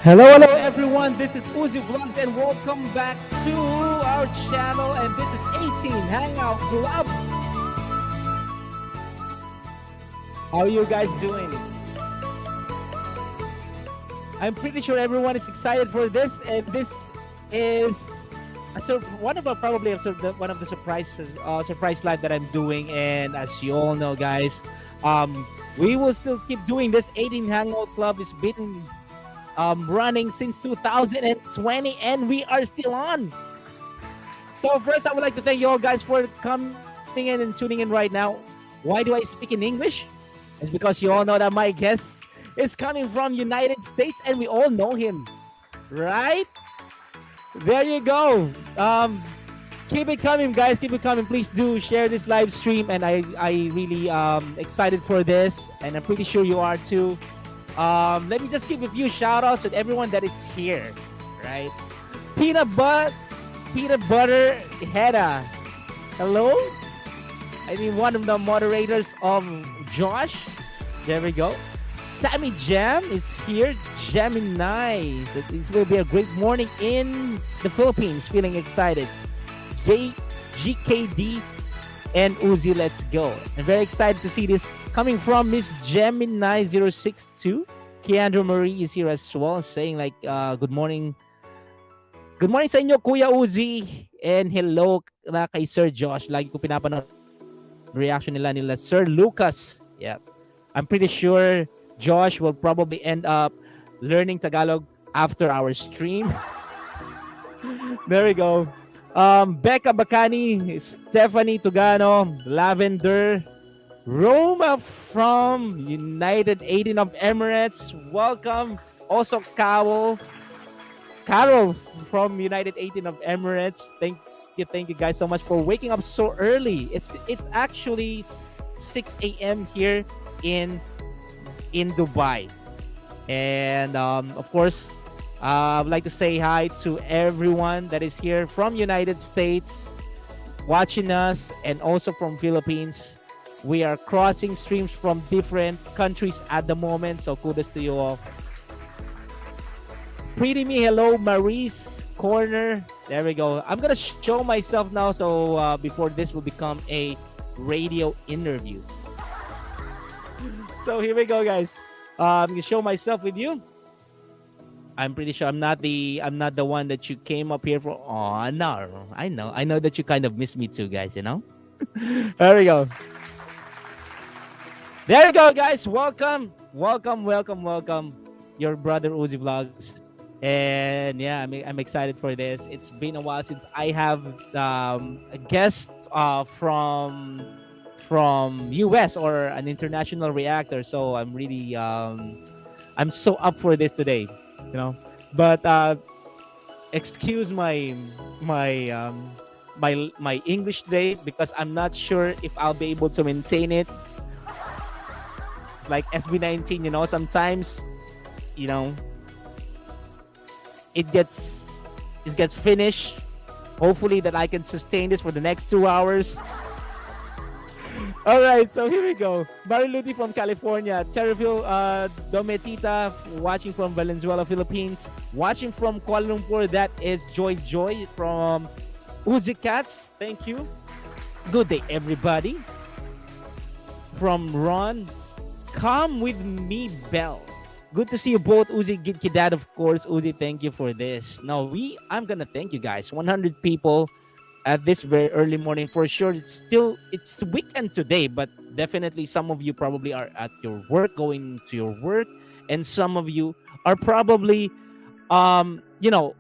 Hello everyone, this is Uzi Vlogs and welcome back to our channel, and this is 18 Hangout Club. How are you guys doing? I'm pretty sure everyone is excited for this, and this is one of the surprise live that I'm doing. And as you all know, guys, we will still keep doing this. 18 Hangout Club has been running since 2020, and we are still on. So first, I would like to thank you all guys for coming in and tuning in right now. Why do I speak in English? It's because you all know that my guest is coming from United States, and we all know him, right? There you go. Keep it coming, guys. Keep it coming. Please do share this live stream, and I really excited for this, and I'm pretty sure you are too. Let me just give a few shout outs to everyone that is here, right? Peanut Butter Hedda. Hello? I mean, one of the moderators of Josh. There we go. Sammy Jam is here. Gemini. It will be a great morning in the Philippines. Feeling excited. GKD and Uzi, let's go. I'm very excited to see this coming from Miss Gemini 062. Keandra Marie is here as well, saying like good morning Good morning sa inyo, Kuya Uzi. And hello na kay Sir Josh. Lagi ko pinapanood reaction nila Sir Lucas. Yeah. I'm pretty sure Josh will probably end up learning Tagalog after our stream. There we go. Becca Bacani, Stephanie Tugano, Lavender, Roma from United 18 of Emirates. Welcome. Also Carol from United 18 of Emirates. Thank you guys so much for waking up so early. It's actually 6 a.m. here in Dubai. And of course, I would like to say hi to everyone that is here from United States watching us, and also from Philippines. We are crossing streams from different countries at the moment, so kudos to you all. Pretty me, hello, Maurice Corner. There we go. I'm gonna show myself now, so before this will become a radio interview. So here we go, guys. I'm gonna show myself with you. I'm pretty sure I'm not the one that you came up here for. Oh no, I know that you kind of miss me too, guys. You know. There we go. There you go, guys. Welcome. Your brother Uzi Vlogs. And yeah, I'm excited for this. It's been a while since I have a guest from US or an international reactor. So I'm really I'm so up for this today, you know. But excuse my English today, because I'm not sure if I'll be able to maintain it. Like SB19, you know, sometimes, you know, it gets finished. Hopefully that I can sustain this for the next 2 hours. All right, so here we go. Mariluti from California, Terraville Dometita watching from Valenzuela, Philippines, watching from Kuala Lumpur. That is Joy from Uzi Cats. Thank you. Good day, everybody. From Ron, come with me, Bell. Good to see you both, Uzi, Gidkiddad, of course. Uzi, thank you for this. Now, I'm going to thank you guys. 100 people at this very early morning. For sure, it's weekend today, but definitely some of you probably are at your work, going to your work. And some of you are probably, you know,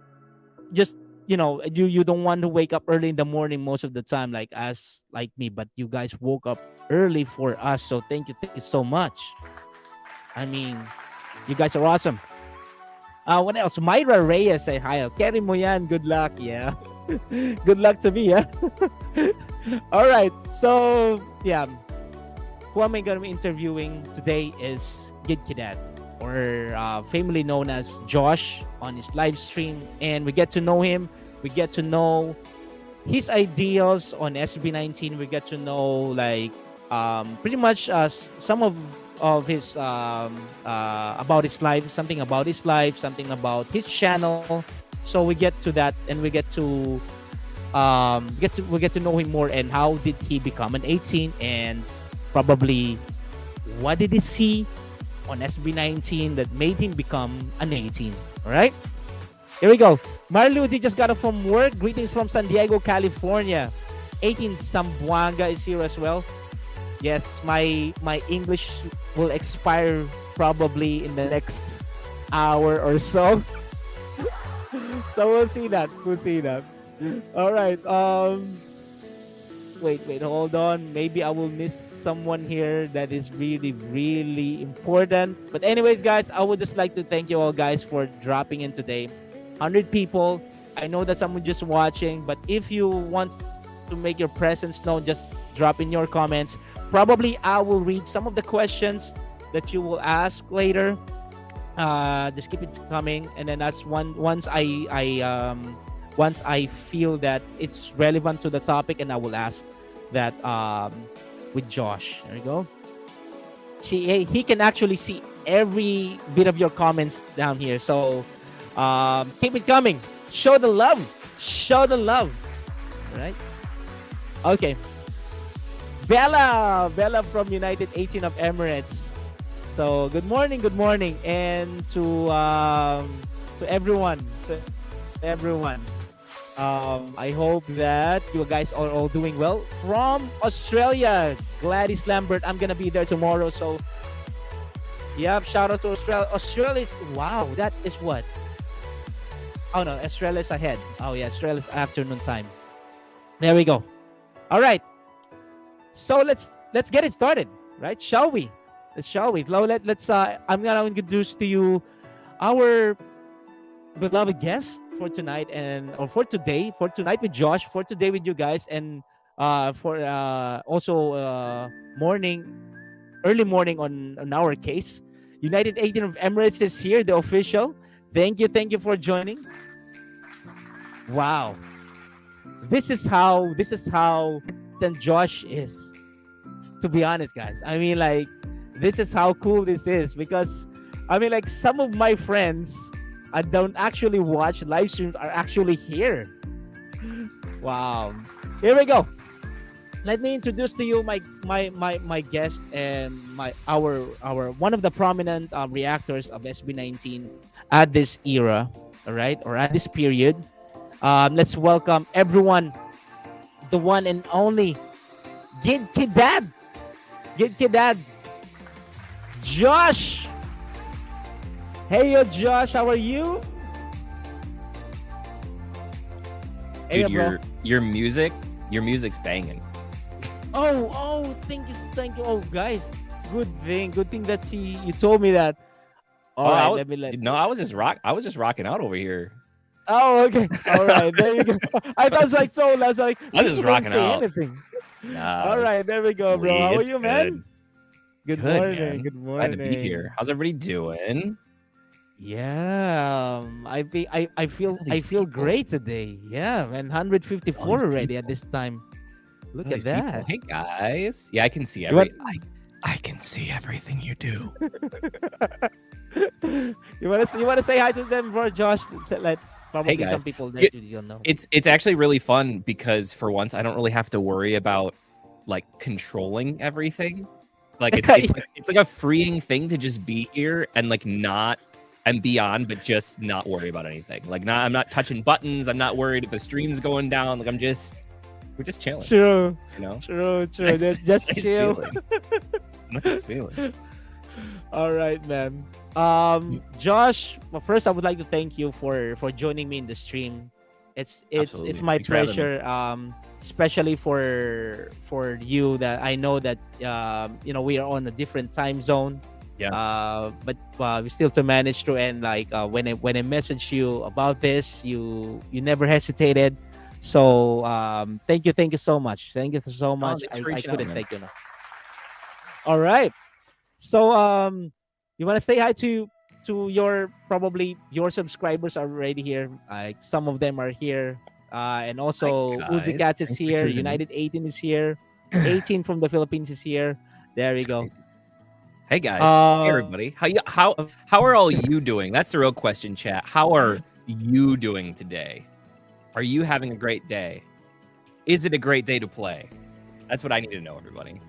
just, you know, you don't want to wake up early in the morning most of the time, like me. But you guys woke up early for us. So thank you so much. I mean, you guys are awesome. What else? Myra Reyes, say hi. Carry mo yan. Good luck. Yeah. Good luck to me. Yeah. All right. So, yeah. Who am I going to be interviewing today is Gidkiddad, or famously known as Josh, on his live stream. And we get to know him. We get to know his ideals on SB19. We get to know, like, pretty much some of his about his life, something about his life, something about his channel. So we get to that, and we get to know him more, and how did he become an 18, and probably what did he see on SB19 that made him become an 18. All right, here we go. Marludi just got up from work. Greetings from San Diego, California. 18 Sambuanga is here as well. Yes, my English will expire probably in the next hour or so. So we'll see that. All right. Wait, hold on. Maybe I will miss someone here that is really, really important. But anyways, guys, I would just like to thank you all, guys, for dropping in today. 100 people. I know that someone just watching, but if you want to make your presence known, just drop in your comments. Probably I will read some of the questions that you will ask later. Just keep it coming, and then once I feel that it's relevant to the topic, and I will ask that with Josh. There you go. He can actually see every bit of your comments down here. So keep it coming. Show the love. All right. Okay. Bella from United 18 of Emirates. So good morning, and to everyone. I hope that you guys are all doing well. From Australia, Gladys Lambert. I'm gonna be there tomorrow. So, yep. Shout out to Australia. Australia's wow. That is what? Oh no, Australia's ahead. Oh yeah, Australia's afternoon time. There we go. All right. So let's get it started, right? Shall we? Shall we? Let's. I'm gonna introduce to you our beloved guest for tonight for tonight with Josh, for today with you guys, and for also early morning on our case. United 18 of Emirates is here, the official. Thank you for joining. Wow, this is how then Josh is. To be honest, guys, I mean, like, this is how cool this is, because I mean, like, some of my friends I don't actually watch live streams are actually here. Wow. Here we go. Let me introduce to you my guest and our one of the prominent reactors of SB19 at this era, all right, or at this period. Let's welcome everyone, the one and only Gidkiddad. Gidkiddad. Josh. Hey, yo, Josh, how are you? Hey, Dude, bro. your music's banging. Oh, thank you. Oh, guys, good thing that you told me that. All right, I was just rocking out over here. Oh, okay. All right, there you go. I was like so loud. Like, I was just rocking out. Anything. Nah, all right, there we go, bro. How are you, man? Good morning. Man. Good morning. Glad to be here. How's everybody doing? Yeah, I feel great today. Yeah, man, 154 already at this time. Look at that. Hey guys. Yeah, I can see I can see everything you do. you wanna say hi to them, bro, Josh? Like, probably hey guys. Some people that you don't know. It's actually really fun because for once I don't really have to worry about like controlling everything. Like it's like a freeing thing to just be here and like not and beyond, but just not worry about anything. Like I'm not touching buttons. I'm not worried if the stream's going down. Like we're just chilling. True. You know? True. Just chill. Nice feeling. All right, man. Josh, well, first I would like to thank you for joining me in the stream. It's my pleasure. Especially for you, that I know that we are on a different time zone. Yeah. But we still to manage through, and like when I messaged you about this, you never hesitated. So thank you so much. Thank you so much. I couldn't thank you enough. All right. So you want to say hi to your subscribers are already here. Like some of them are here. And also Uzi Cats is here. United 18 is here. 18 from the Philippines is here. There we go. Hey guys, hey everybody. How are all you doing? That's the real question, chat. How are you doing today? Are you having a great day? Is it a great day to play? That's what I need to know, everybody.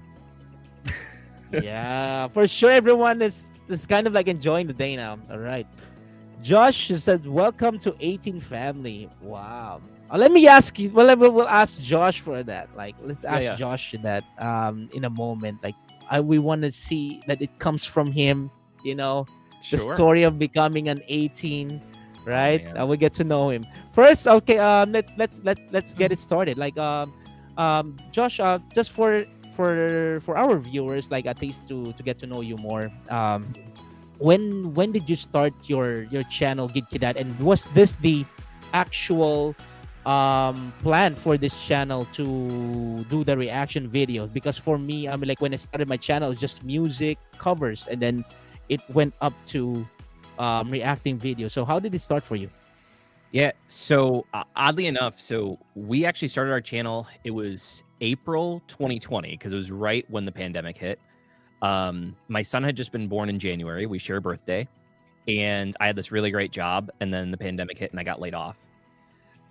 Yeah, for sure. Everyone is kind of like enjoying the day now. All right. Josh said, "Welcome to 18 family." Wow. Let me ask you. Well, we'll ask Josh for that. Like, let's ask Josh that in a moment. Like, we want to see that it comes from him. You know, the story of becoming an 18, right? We get to know him first. Okay. Let's get it started. Like, Josh, just for our viewers, like at least to get to know you more. When did you start your channel, Gidkiddad, and was this the actual plan for this channel to do the reaction videos? Because for me, I mean, like when I started my channel, it was just music covers, and then it went up to reacting videos. So how did it start for you? Yeah, so oddly enough, so we actually started our channel. It was April 2020 because it was right when the pandemic hit. My son had just been born in January. We share a birthday, and I had this really great job, and then the pandemic hit and I got laid off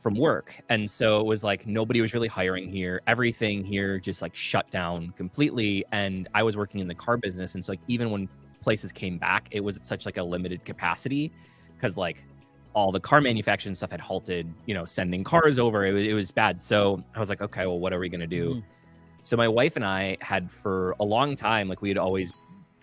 from work. And so it was like nobody was really hiring here. Everything here just like shut down completely. And I was working in the car business, and so like even when places came back, it was at such like a limited capacity because like all the car manufacturing stuff had halted, sending cars over. It was bad. So I was like, okay, well, what are we going to do? Mhm. So my wife and I had for a long time, like we had always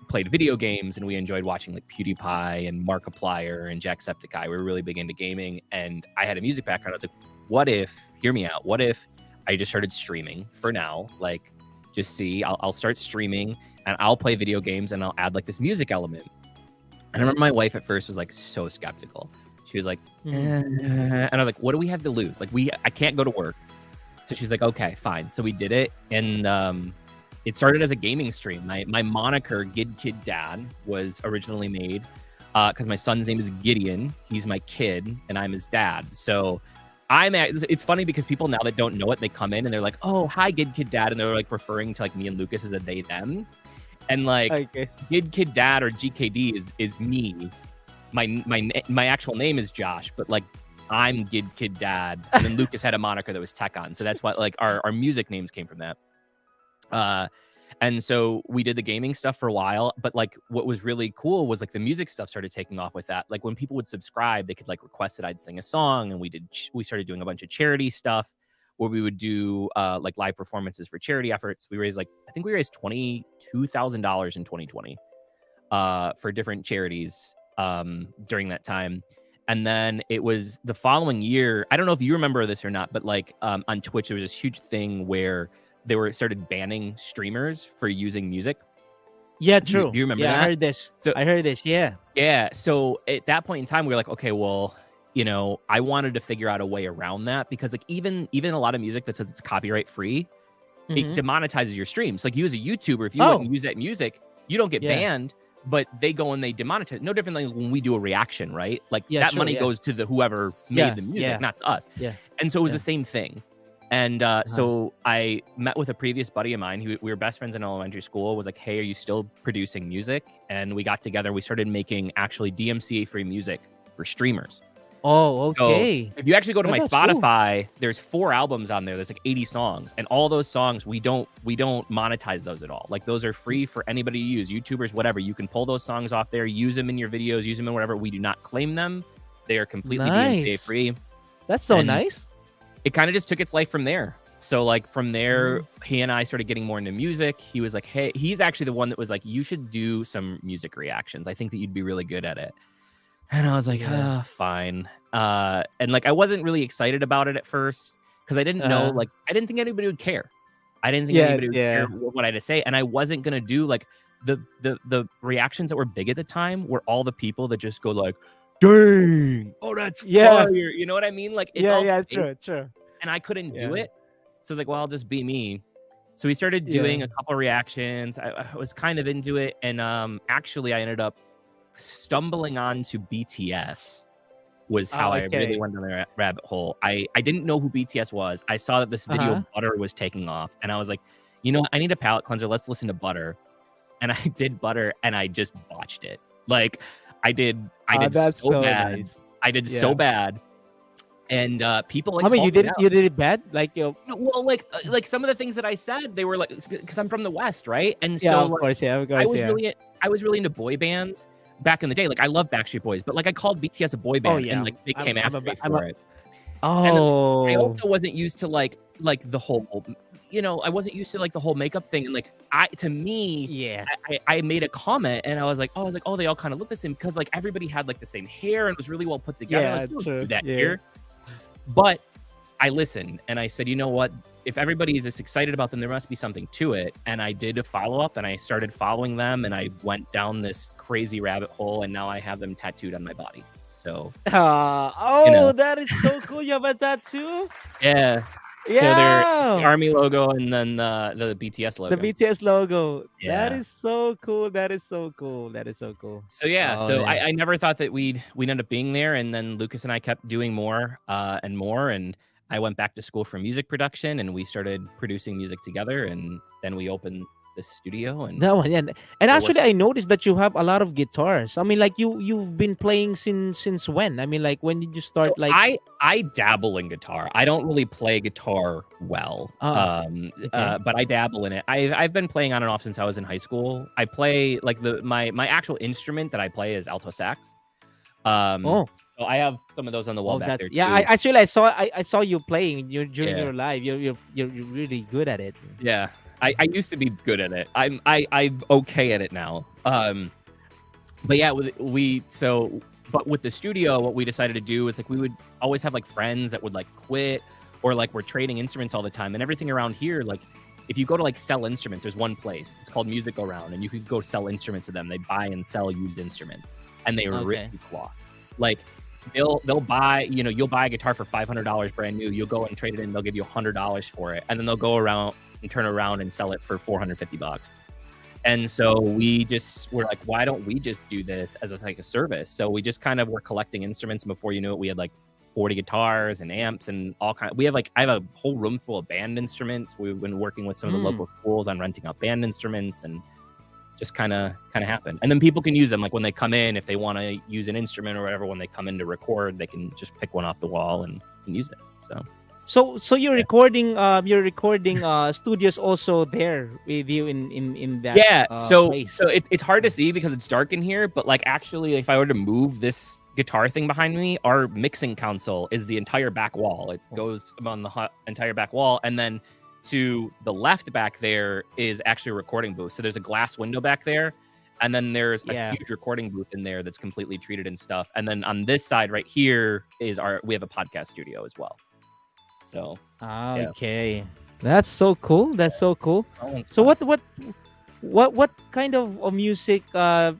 played video games and we enjoyed watching like PewDiePie and Markiplier and Jacksepticeye. We were really big into gaming, and I had a music background. I was like, what if, hear me out, what if I just started streaming for now? Like, just see, I'll start streaming and I'll play video games and I'll add like this music element. And I remember my wife at first was like so skeptical. She was like, and I was like, what do we have to lose? Like, I can't go to work. So she's like, okay, fine. So we did it. And it started as a gaming stream. My moniker, Gidkiddad, was originally made because my son's name is Gideon. He's my kid and I'm his dad. So it's funny because people now that don't know it, they come in and they're like, oh, hi, Gidkiddad. And they're like referring to like me and Lucas as a they, them. And like Gidkiddad or GKD is me. My actual name is Josh, but like I'm Gidkiddad. And then Lucas had a moniker that was Tekon. So that's why like our music names came from that. And so we did the gaming stuff for a while, but like what was really cool was like the music stuff started taking off with that. Like when people would subscribe, they could like request that I'd sing a song, and we started doing a bunch of charity stuff where we would do like live performances for charity efforts. I think we raised $22,000 in 2020 for different charities during that time. And then it was the following year. I don't know if you remember this or not, but like on Twitch, there was this huge thing where they started banning streamers for using music. Yeah, true. Do you remember that? I heard this. I heard this. Yeah. Yeah. So at that point in time, we were like, okay, well, I wanted to figure out a way around that, because like even a lot of music that says it's copyright free, it demonetizes your streams. Like you as a YouTuber, if you wouldn't use that music, you don't get banned, but they go and they demonetize. No different than when we do a reaction, right? Like that money goes to whoever made the music, not to us. Yeah. And so it was the same thing. And so I met with a previous buddy of mine who we were best friends in elementary school, was like, hey, are you still producing music? And we got together, we started making actually DMCA free music for streamers. Oh, okay. So if you actually go to my Spotify, there's 4 albums on there. There's like 80 songs, and all those songs, we don't monetize those at all. Like those are free for anybody to use, YouTubers, whatever. You can pull those songs off there, use them in your videos, use them in whatever. We do not claim them. They are completely DMCA free. That's so nice. It kind of just took its life from there. So like from there, he and I started getting more into music. He was like, hey, he's actually the one that was like, you should do some music reactions. I think that you'd be really good at it. And I was like, fine. And like, I wasn't really excited about it at first because I didn't know, like, I didn't think anybody would care. I didn't think anybody would care what I had to say. And I wasn't going to do like the reactions that were big at the time were all the people that just go like, dang, oh, that's fire. You know what I mean? Like, it's true. And I couldn't do it. So I was like, well, I'll just be me. So we started doing a couple reactions. I was kind of into it. And actually, I ended up stumbling onto BTS was how I really went down the rabbit hole. I didn't know who BTS was. I saw that this video Butter was taking off. And I was like, you know, I need a palate cleanser. Let's listen to Butter. And I did Butter and I just botched it. Like, I did so bad. Nice. I did so bad. And people like, I mean, you did it bad, like, well, like some of the things that I said, they were like, because I'm from the West, right? And so of course, I was really into boy bands back in the day. Like, I love Backstreet Boys, but like I called BTS a boy band, and like they came after me for it. Oh, and I also wasn't used to like the whole, I wasn't used to like the whole makeup thing. And like, I made a comment and I was like, oh, they all kind of look the same, because like everybody had like the same hair and it was really well put together. Yeah, like, true. Do that here. But I listened and I said, you know what? If everybody is this excited about them, there must be something to it. And I did a follow-up and I started following them and I went down this crazy rabbit hole and now I have them tattooed on my body. So that is so cool. You have a tattoo? Yeah. Yeah. So they're the Army logo and then the BTS logo. The BTS logo. Yeah. That is so cool. That is so cool. So I never thought that we'd end up being there. And then Lucas and I kept doing more and more. And I went back to school for music production and we started producing music together. And then we opened the studio. And actually, I noticed that you have a lot of guitars. I mean, like you've been playing since when? I mean, like, when did you start? So like, I dabble in guitar. I don't really play guitar well, but I dabble in it. I've been playing on and off since I was in high school. I play like my actual instrument that I play is alto sax. Oh, So I have some of those on the wall oh, back that's there yeah. too. I saw you playing during Yeah. your live. You're really good at it. Yeah. I used to be good at it. I'm okay at it now. But yeah, but with the studio, what we decided to do is like we would always have like friends that would like quit or like we're trading instruments all the time and everything around here. Like if you go to like sell instruments, there's one place. It's called Music Go Round, and you could go sell instruments to them. They buy and sell used instruments, and they rip Okay. you cloth. Like they'll buy, you'll buy a guitar for $500 brand new. You'll go and trade it in. They'll give you $100 for it, and then they'll go around and turn around and sell it for $450. And so we're like, why don't we just do this as like a service? So we just kind of were collecting instruments, and before you knew it, we had like 40 guitars and amps and all kind. I have a whole room full of band instruments. We've been working with some of the local schools on renting out band instruments, and just kind of happened. And then people can use them like when they come in, if they want to use an instrument or whatever. When they come in to record, they can just pick one off the wall and use it. So you're recording studios also there with you in that Yeah, so place. it's hard to see because it's dark in here, but like actually if I were to move this guitar thing behind me, our mixing console is the entire back wall. It goes on the entire back wall, and then to the left back there is actually a recording booth. So there's a glass window back there, and then there's a huge recording booth in there that's completely treated and stuff. And then on this side right here is we have a podcast studio as well. So Okay, that's so cool. That's so cool. So what kind of music?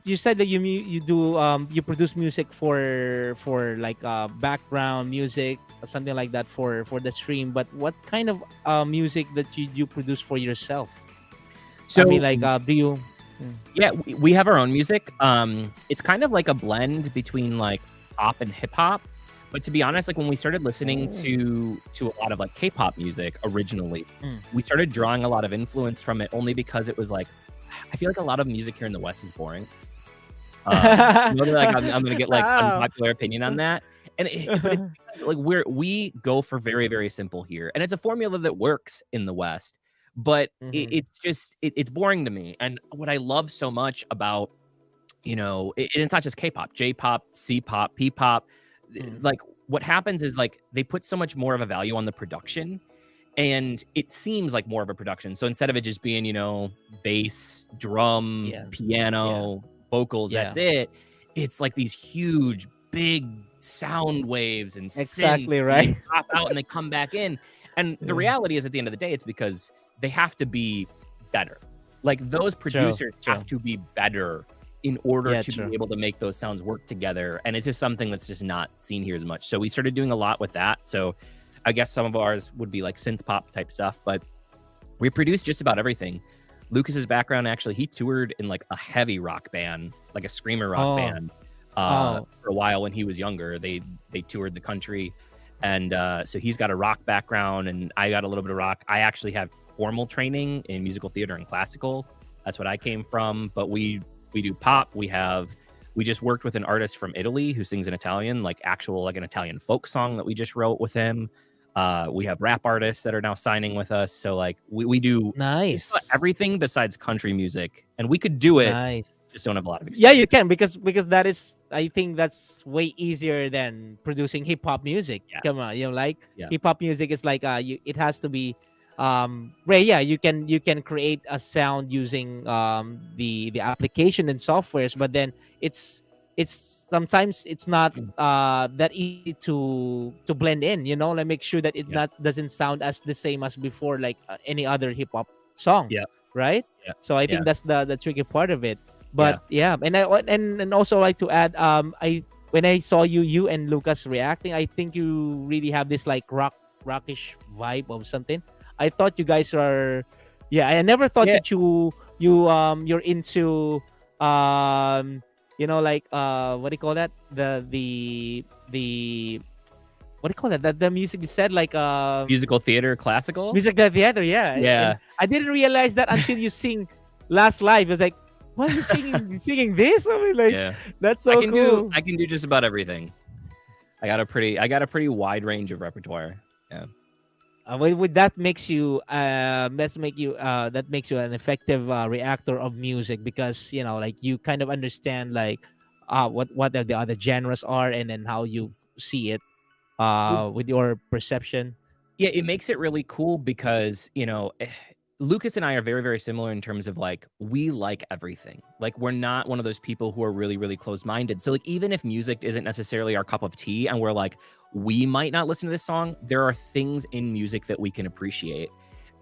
You said that you do you produce music for like background music or something like that for the stream. But what kind of music that you produce for yourself? So I mean, like do you? Yeah, we have our own music. It's kind of like a blend between like pop and hip hop. But to be honest, like when we started listening to a lot of like K-pop music originally, we started drawing a lot of influence from it only because it was like, I feel like a lot of music here in the West is boring. I'm gonna get like unpopular opinion on that, but it's like we go for very, very simple here, and it's a formula that works in the West, but it's boring to me. And what I love so much about and it's not just K-pop, J-pop, C-pop, P-pop. Like what happens is like they put so much more of a value on the production, and it seems like more of a production. So instead of it just being bass, drum, piano, vocals, that's it. It's like these huge big sound waves and Exactly synths, right. and they pop out and they come back in. And the reality is at the end of the day, it's because they have to be better. Like those producers have to be better in order to be able to make those sounds work together. And it's just something that's just not seen here as much. So we started doing a lot with that. So I guess some of ours would be like synth pop type stuff, but we produce just about everything. Lucas's background, actually, he toured in like a heavy rock band, like a screamer rock band for a while when he was younger. They toured the country. And so he's got a rock background, and I got a little bit of rock. I actually have formal training in musical theater and classical. That's what I came from. But we do pop. We just worked with an artist from Italy who sings in Italian, like an Italian folk song that we just wrote with him. We have rap artists that are now signing with us. So like we do everything besides country music, and we could do it. Just don't have a lot of experience. Yeah, you can because that is, I think that's way easier than producing hip hop music. Come on, hip hop music is like it has to be you can create a sound using the application and softwares, but then it's sometimes it's not that easy to blend in, like make sure that it doesn't sound as the same as before, like any other hip hop song, right? So I think that's the tricky part of it. But and I and also like to add, when I saw you and Lucas reacting, I think you really have this like rockish vibe of something. I thought you guys are, I never thought that you're into like what do you call that, the what do you call that, the music you said, like musical theater, classical music theater, And I didn't realize that until you sing last live. It's like, why are you singing this? I mean, like that's so cool. I can do just about everything. I got a pretty wide range of repertoire. That makes you an effective reactor of music, because like you kind of understand like what the other genres are, and then how you see it with your perception. Yeah, it makes it really cool because, Lucas and I are very, very similar in terms of like, we like everything. Like, we're not one of those people who are really, really closed minded. So, like, even if music isn't necessarily our cup of tea and we're like, we might not listen to this song, there are things in music that we can appreciate.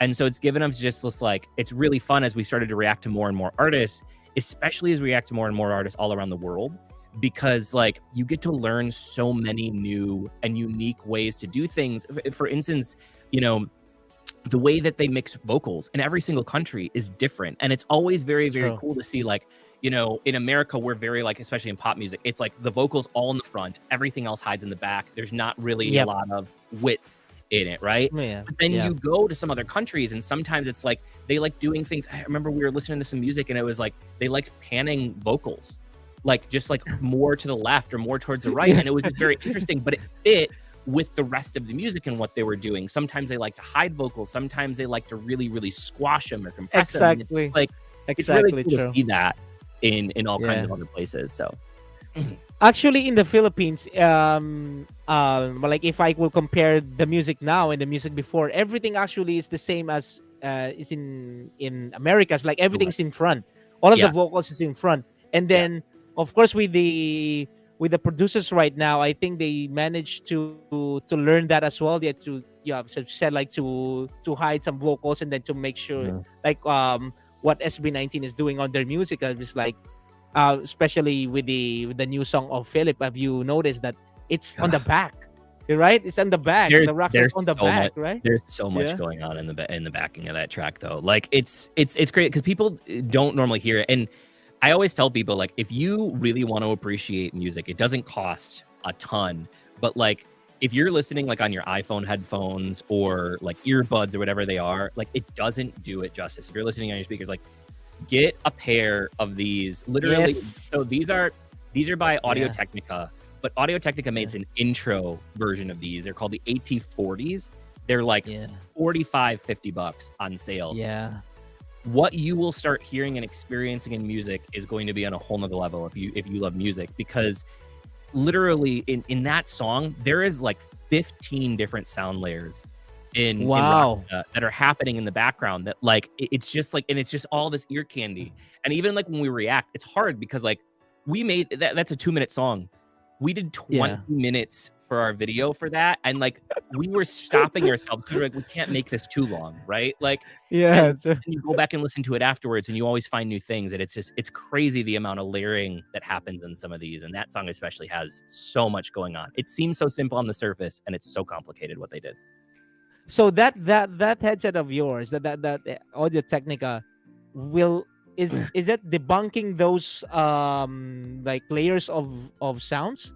And so it's given us just this, like, it's really fun as we started to react to more and more artists, especially as we react to more and more artists all around the world, because like you get to learn so many new and unique ways to do things. For instance, the way that they mix vocals in every single country is different. And it's always very, very True. cool to see, like, in America, we're very like, especially in pop music, it's like the vocals all in the front, everything else hides in the back. There's not really a Yep. lot of width in it, right? Yeah. But then Yeah. you go to some other countries and sometimes it's like they like doing things. I remember we were listening to some music and it was like they liked panning vocals, like just like more to the left or more towards the right. And it was just very interesting, but it fit with the rest of the music and what they were doing. Sometimes they like to hide vocals. Sometimes they like to really, really squash them or compress them. And Exactly. it's like, it's Exactly really cool true. to see that in all kinds Yeah. of other places. So Actually, in the Philippines, like if I will compare the music now and the music before, everything actually is the same as is in Americas. Like everything's in front. All of the yeah, vocals is in front, and yeah, then of course with the producers right now, I think they managed to learn that as well. They had to, so said, like to hide some vocals and then to make sure, Mhm. like what SB19 is doing on their music. I was like, especially with the new song of Philip, have you noticed that it's on the back, right? It's on the back. There's The rocks is there's on the so back, much right? there's so much Yeah. going on in the backing of that track though. Like it's great because people don't normally hear it. And I always tell people, like, if you really want to appreciate music, it doesn't cost a ton, but like if you're listening like on your iPhone headphones or like earbuds or whatever they are, like it doesn't do it justice. If you're listening on your speakers, like get a pair of these. Literally, Yes. so these are by Audio Yeah. Technica, but Audio Technica makes an intro version of these. They're called the AT40s. They're like Yeah. 45, $50 on sale. Yeah. What you will start hearing and experiencing in music is going to be on a whole nother level if you love music, because literally in that song there is like 15 different sound layers in Wow. that are happening in the background, that like it's just like, and it's just all this ear candy. And even like when we react, it's hard because like we made that's a 2-minute song. We did 20 Yeah. minutes for our video for that, and like we were stopping ourselves because we were like, we can't make this too long, right? Like, Yeah. and you go back and listen to it afterwards and you always find new things. And it's crazy the amount of layering that happens in some of these. And that song especially has so much going on. It seems so simple on the surface and it's so complicated what they did. So that headset of yours, that Audio Technica, will is that debunking those like layers of sounds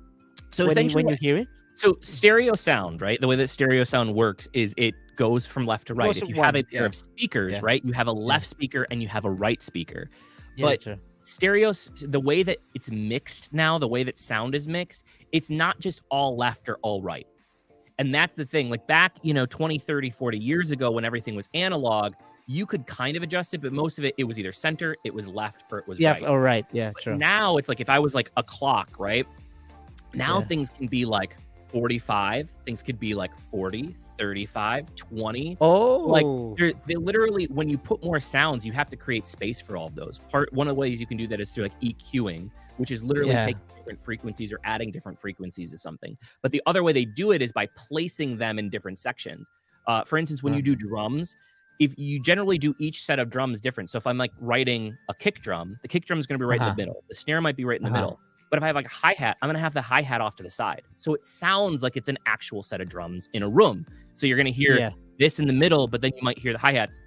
So when essentially, you hear it? so stereo sound, right? The way that stereo sound works is it goes from left to right. Goes If from you have a one, pair yeah. of speakers, Yeah. right, you have a left speaker and you have a right speaker. Yeah, But true. stereo, the way that it's mixed now, the way that sound is mixed, it's not just all left or all right. And that's the thing. Like back, 20, 30, 40 years ago when everything was analog, you could kind of adjust it, but most of it was either center, it was left, or it was Yeah. right. All right. Yeah. True. Now it's like if I was like a clock, right? Now Yeah. things can be like 45, things could be like 40, 35, 20. Oh. Like they literally, when you put more sounds, you have to create space for all of those. One of the ways you can do that is through like EQing, which is literally Yeah. taking different frequencies or adding different frequencies to something. But the other way they do it is by placing them in different sections. For instance, when you do drums, if you generally do each set of drums different. So if I'm like writing a kick drum, the kick drum is going to be right in the middle. The snare might be right in the middle. But if I have like a hi-hat, I'm going to have the hi-hat off to the side. So it sounds like it's an actual set of drums in a room. So you're going to hear this in the middle, but then you might hear the hi-hats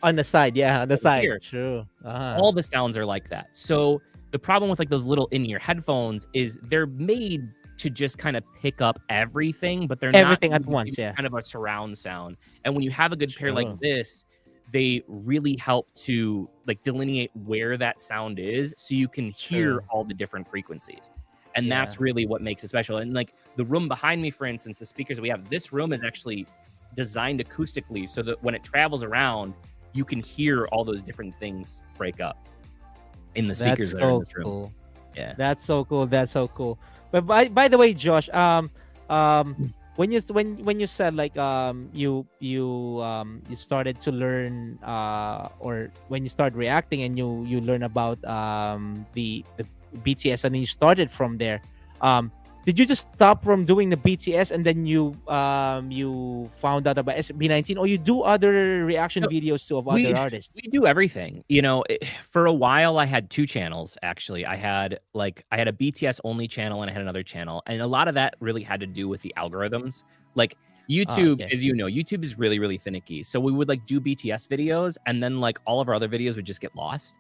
on the side. Yeah, on the side. here. True. All the sounds are like that. So the problem with like those little in-ear headphones is they're made to just kind of pick up everything, but they're Everything not at once, yeah. kind of a surround sound. And when you have a good pair like True. this, they really help to like delineate where that sound is so you can hear True. all the different frequencies. And Yeah. that's really what makes it special. And like the room behind me, for instance, the speakers that we have, this room is actually designed acoustically so that when it travels around, you can hear all those different things break up in the speakers That's that are in so this room. cool. Yeah. That's so cool. That's so cool. But by the way, Josh, when you said like you started to learn or when you start reacting and you learn about the BTS and then you started from there, um did you just stop from doing the BTS and then you found out about SB19, or you do other reaction So videos too of we other artists? we do everything. You know, for a while I had two channels actually. I had a BTS only channel and I had another channel, and a lot of that really had to do with the algorithms. Like Ah, YouTube, okay. as you know, YouTube is really really finicky. So we would like do BTS videos, and then like all of our other videos would just get lost.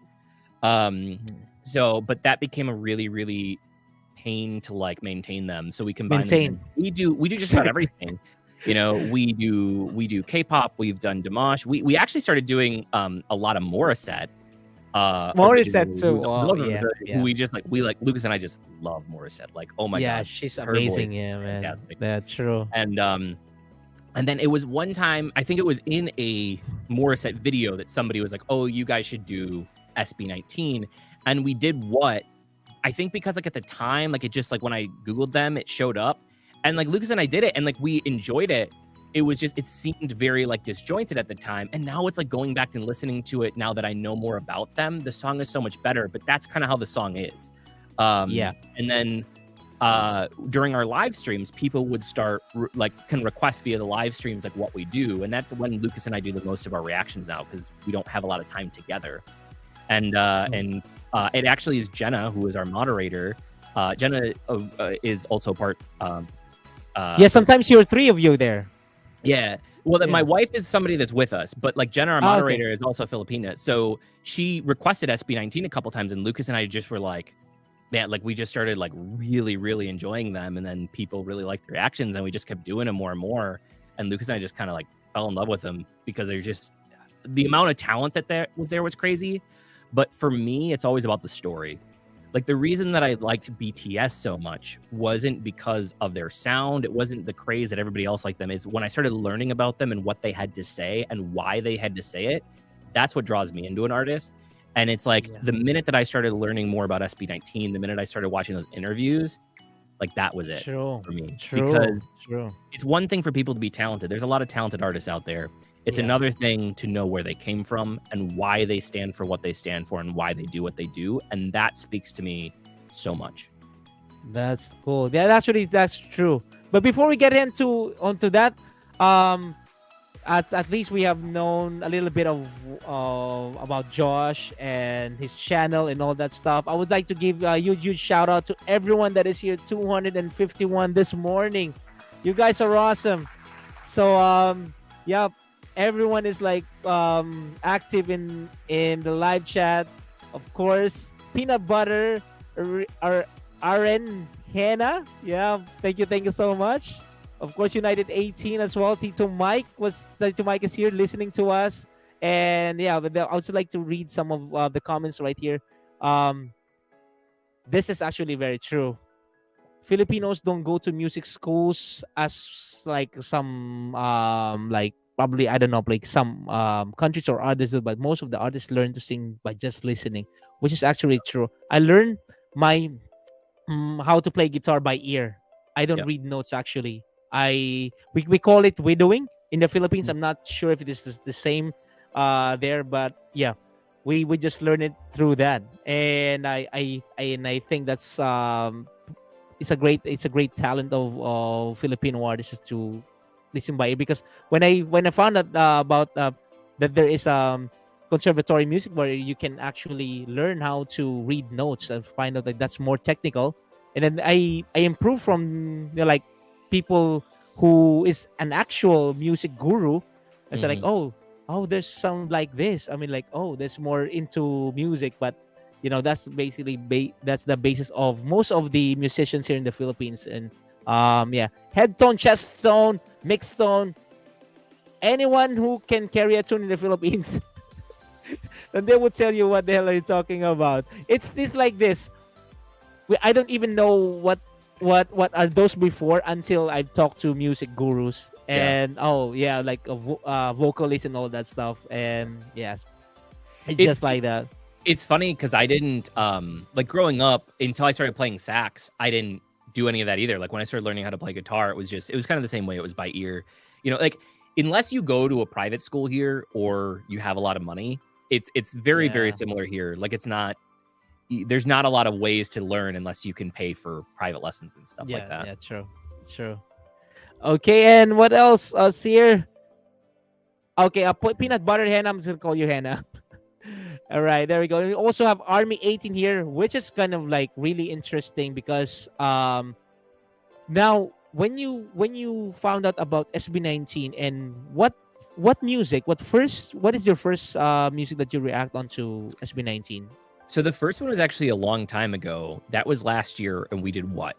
Um, Mhm. so but that became a really really pain to like maintain them. So we combine them. Maintain. We do just about everything. You know, we do K-pop. We've done Dimash. We actually started doing a lot of Morissette Morissette originally. too. Oh yeah, Who yeah. we like Lucas and I just love Morissette. Like, oh my Yeah, god, she's her voice amazing. is Yeah, man. fantastic. That's true. And then it was one time, I think it was in a Morissette video that somebody was like, "Oh, you guys should do SB19," and we did what I think because like at the time, like it just like when I Googled them, it showed up. And like Lucas and I did it and like we enjoyed it. It was just it seemed very like disjointed at the time. And now it's like going back and listening to it now that I know more about them, the song is so much better. But that's kind of how the song is. Yeah. And then during our live streams, people would start like can request via the live streams like what we do. And that's when Lucas and I do the most of our reactions now because we don't have a lot of time together. And it actually is Jenna, who is our moderator. Jenna is also part. Yeah, sometimes you're three of you there. Yeah. Well, then my Yeah. wife is somebody that's with us, but like Jenna, our Ah, okay. moderator, is also Filipina. So she requested SB19 a couple times, and Lucas and I just were like, man, like we just started like really, really enjoying them, and then people really liked the reactions, and we just kept doing them more and more. And Lucas and I just kind of like fell in love with them because they're just the amount of talent that there was crazy. But for me, it's always about the story. Like the reason that I liked BTS so much wasn't because of their sound. It wasn't the craze that everybody else liked them. It's when I started learning about them and what they had to say and why they had to say it. That's what draws me into an artist. And it's like Yeah. the minute that I started learning more about SB19, the minute I started watching those interviews, like that was it True. for me. True. Because True. it's one thing for people to be talented. There's a lot of talented artists out there. It's Yeah. another thing to know where they came from and why they stand for what they stand for and why they do what they do. And that speaks to me so much. That's cool. Yeah, actually, that's true. But before we get onto that, um, at least we have known a little bit of about Josh and his channel and all that stuff. I would like to give a huge shout out to everyone that is here, 251 this morning. You guys are awesome. So yeah, everyone is like active in the live chat. Of course, Peanut Butter, Aren, Hannah. Yeah, thank you so much. Of course, United 18 as well. Tito Mike is here listening to us, and yeah, but I would also like to read some of the comments right here. Um, this is actually very true. Filipinos don't go to music schools as like some like probably I don't know like some countries or others do, but most of the artists learn to sing by just listening, which is actually true. I learned my how to play guitar by ear. I don't Yep. read notes actually. We call it widowing in the Philippines. Mm. I'm not sure if this is the same there, but yeah, we just learn it through that, and I think that's it's a great talent of Filipino artists to listen by ear, because when I found out about that there is conservatory music where you can actually learn how to read notes and find out that that's more technical, and then I improved from like people who is an actual music guru. I said like, Mhm. oh, there's some like this. I mean, like, oh, there's more into music, but that's basically that's the basis of most of the musicians here in the Philippines. And yeah, head tone, chest tone, mixed tone, anyone who can carry a tune in the Philippines, then they would tell you what the hell are you talking about. It's like this. I don't even know what are those before until I talked to music gurus, Yeah. and oh yeah, like vocalists and all that stuff. And yes, it's It's just like that. It's funny because I didn't like growing up until I started playing sax. I didn't do any of that either. Like when I started learning how to play guitar, it was kind of the same way. It was by ear. Like unless you go to a private school here or you have a lot of money, it's very very similar here. Like it's not. There's not a lot of ways to learn unless you can pay for private lessons and stuff like that. Yeah, true. Okay, and what else, Seer? Okay, peanut butter Hannah. I'm just gonna call you Hannah. All right, there we go. We also have Army 18 here, which is kind of like really interesting because now when you found out about SB19 and what music, what is your first music that you react onto SB19? So the first one was actually a long time ago. That was last year, and we did What?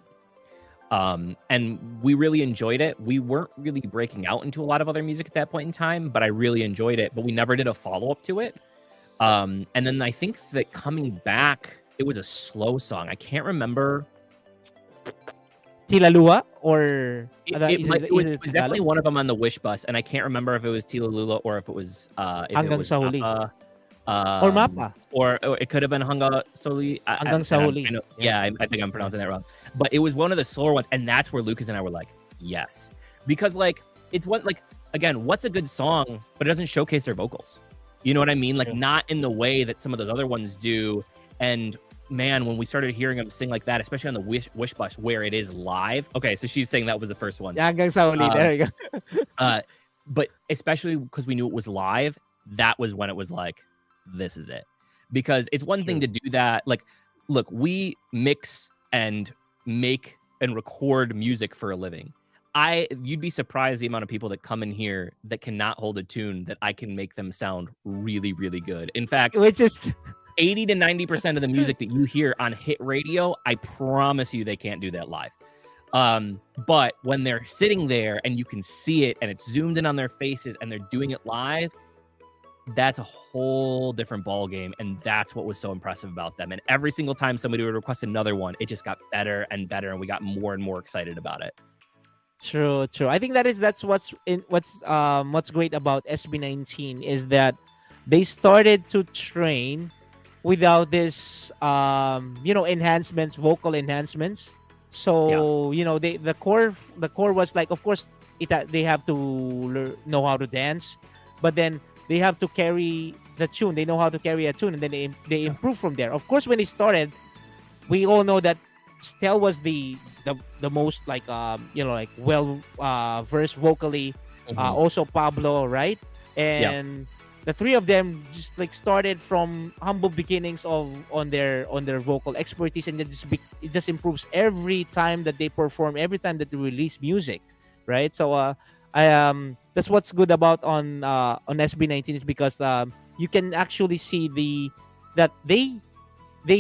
And we really enjoyed it. We weren't really breaking out into a lot of other music at that point in time, but I really enjoyed it. But we never did a follow-up to it. And then I think that coming back, it was a slow song. I can't remember. Tilalua or it was definitely one of them on the Wish bus, and I can't remember if it was Tilalula or if it was Hanggang sa Huli. Or Mapa. Or it could have been Hanggang sa Huli. Hanggang sa Huli. I think I'm pronouncing that wrong. But it was one of the slower ones, and that's where Lucas and I were like, yes. Because, like, it's what, like, again, what's a good song, but it doesn't showcase their vocals. You know what I mean? Like, not in the way that some of those other ones do. And, man, when we started hearing him sing like that, especially on the Wish bus where it is live. Okay, so she's saying that was the first one. Hanggang sa Huli. There you go. But especially because we knew it was live, that was when it was like, this is it. Because it's one thing to do that. Like, look, we mix and make and record music for a living. You'd be surprised the amount of people that come in here that cannot hold a tune that I can make them sound really, really good. In fact, which is 80 to 90% of the music that you hear on hit radio, I promise you they can't do that live. But when they're sitting there and you can see it and it's zoomed in on their faces and they're doing it live, that's a whole different ball game, and that's what was so impressive about them. And every single time somebody would request another one, it just got better and better, and we got more and more excited about it. True. I think that's what's great about SB19 is that they started to train without this enhancements, vocal enhancements. So the core was like, of course they have to know how to dance, but then they have to carry the tune. They know how to carry a tune, and then they improve from there. Of course, when they started, we all know that Stel was the most well versed vocally. Also Pablo, right? And the three of them just like started from humble beginnings on their vocal expertise, and it just improves every time that they perform, every time that they release music, right? So that's what's good about on SB19 is because you can actually see that they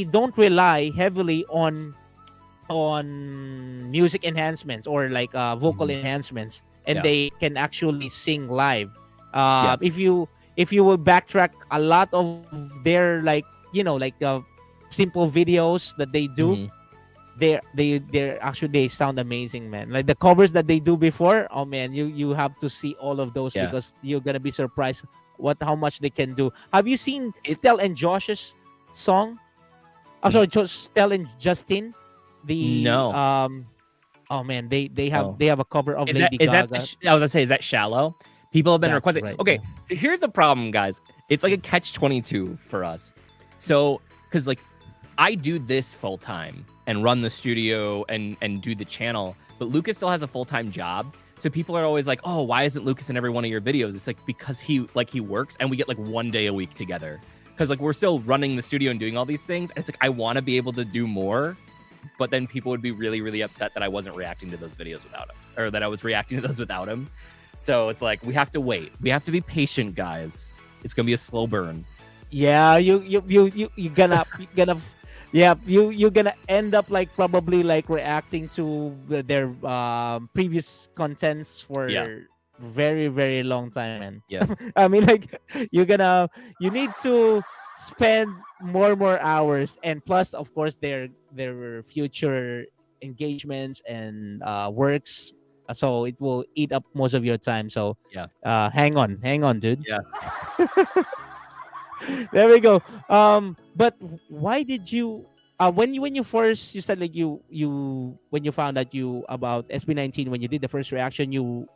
don't rely heavily on music enhancements or like vocal enhancements, and they can actually sing live. If you will backtrack a lot of their simple videos that they do, they sound amazing, man. Like the covers that they do before, oh man, you have to see all of those because you're gonna be surprised how much they can do. Have you seen Stel and Josh's song? Oh, sorry, Stel and Justin. No. Oh man, they have a cover of Lady Gaga. I was gonna say, is that Shallow? People have been requesting. Right, okay, here's the problem, guys. It's like a catch-22 for us. So, because like I do this full time and run the studio and do the channel, but Lucas still has a full-time job. So people are always like, "Oh, why isn't Lucas in every one of your videos?" It's like because he works and we get like one day a week together. Because like we're still running the studio and doing all these things, and it's like I want to be able to do more, but then people would be really, really upset that I wasn't reacting to those videos without him, or that I was reacting to those without him. So it's like we have to wait. We have to be patient, guys. It's gonna be a slow burn. Yeah, you're gonna you're gonna end up like probably like reacting to their previous contents for very, very long time, man. Yeah. I mean, like you need to spend more hours, and plus of course their future engagements and works, so it will eat up most of your time. So hang on dude. Yeah. There we go. But why did you? When you first you said like when you found out you about SB19 when you did the first reaction you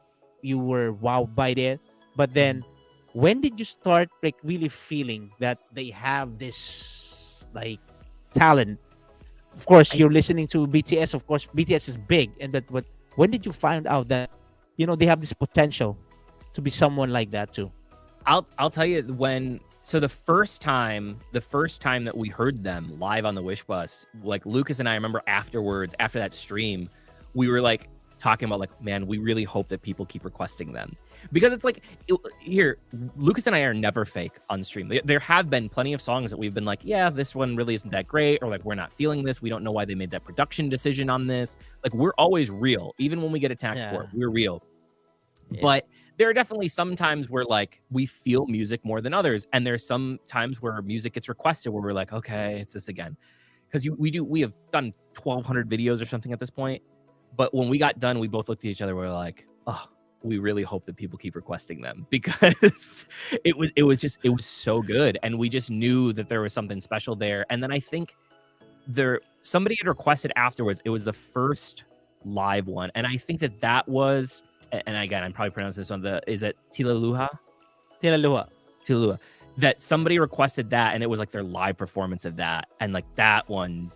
were wowed by it. But then when did you start like really feeling that they have this like talent? Of course, I, you're listening to BTS. Of course, BTS is big, and that. But when did you find out that they have this potential to be someone like that too? I'll tell you when. So the first time that we heard them live on the Wish Bus, like Lucas and I remember afterwards, after that stream, we were like talking about like, man, we really hope that people keep requesting them because it's like here, Lucas and I are never fake on stream. There have been plenty of songs that we've been like, yeah, this one really isn't that great, or like we're not feeling this. We don't know why they made that production decision on this. Like we're always real, even when we get attacked for it, we're real. But there are definitely some times where like we feel music more than others, and there's some times where music gets requested where we're like, okay, it's this again, because we have done 1,200 videos or something at this point. But when we got done, we both looked at each other. We're like, oh, we really hope that people keep requesting them because it was so good, and we just knew that there was something special there. And then I think somebody had requested afterwards. It was the first live one, and I think that was. And again, I'm probably pronouncing this on is it Tilaluha? Tilalua. That somebody requested that, and it was like their live performance of that. And like that one,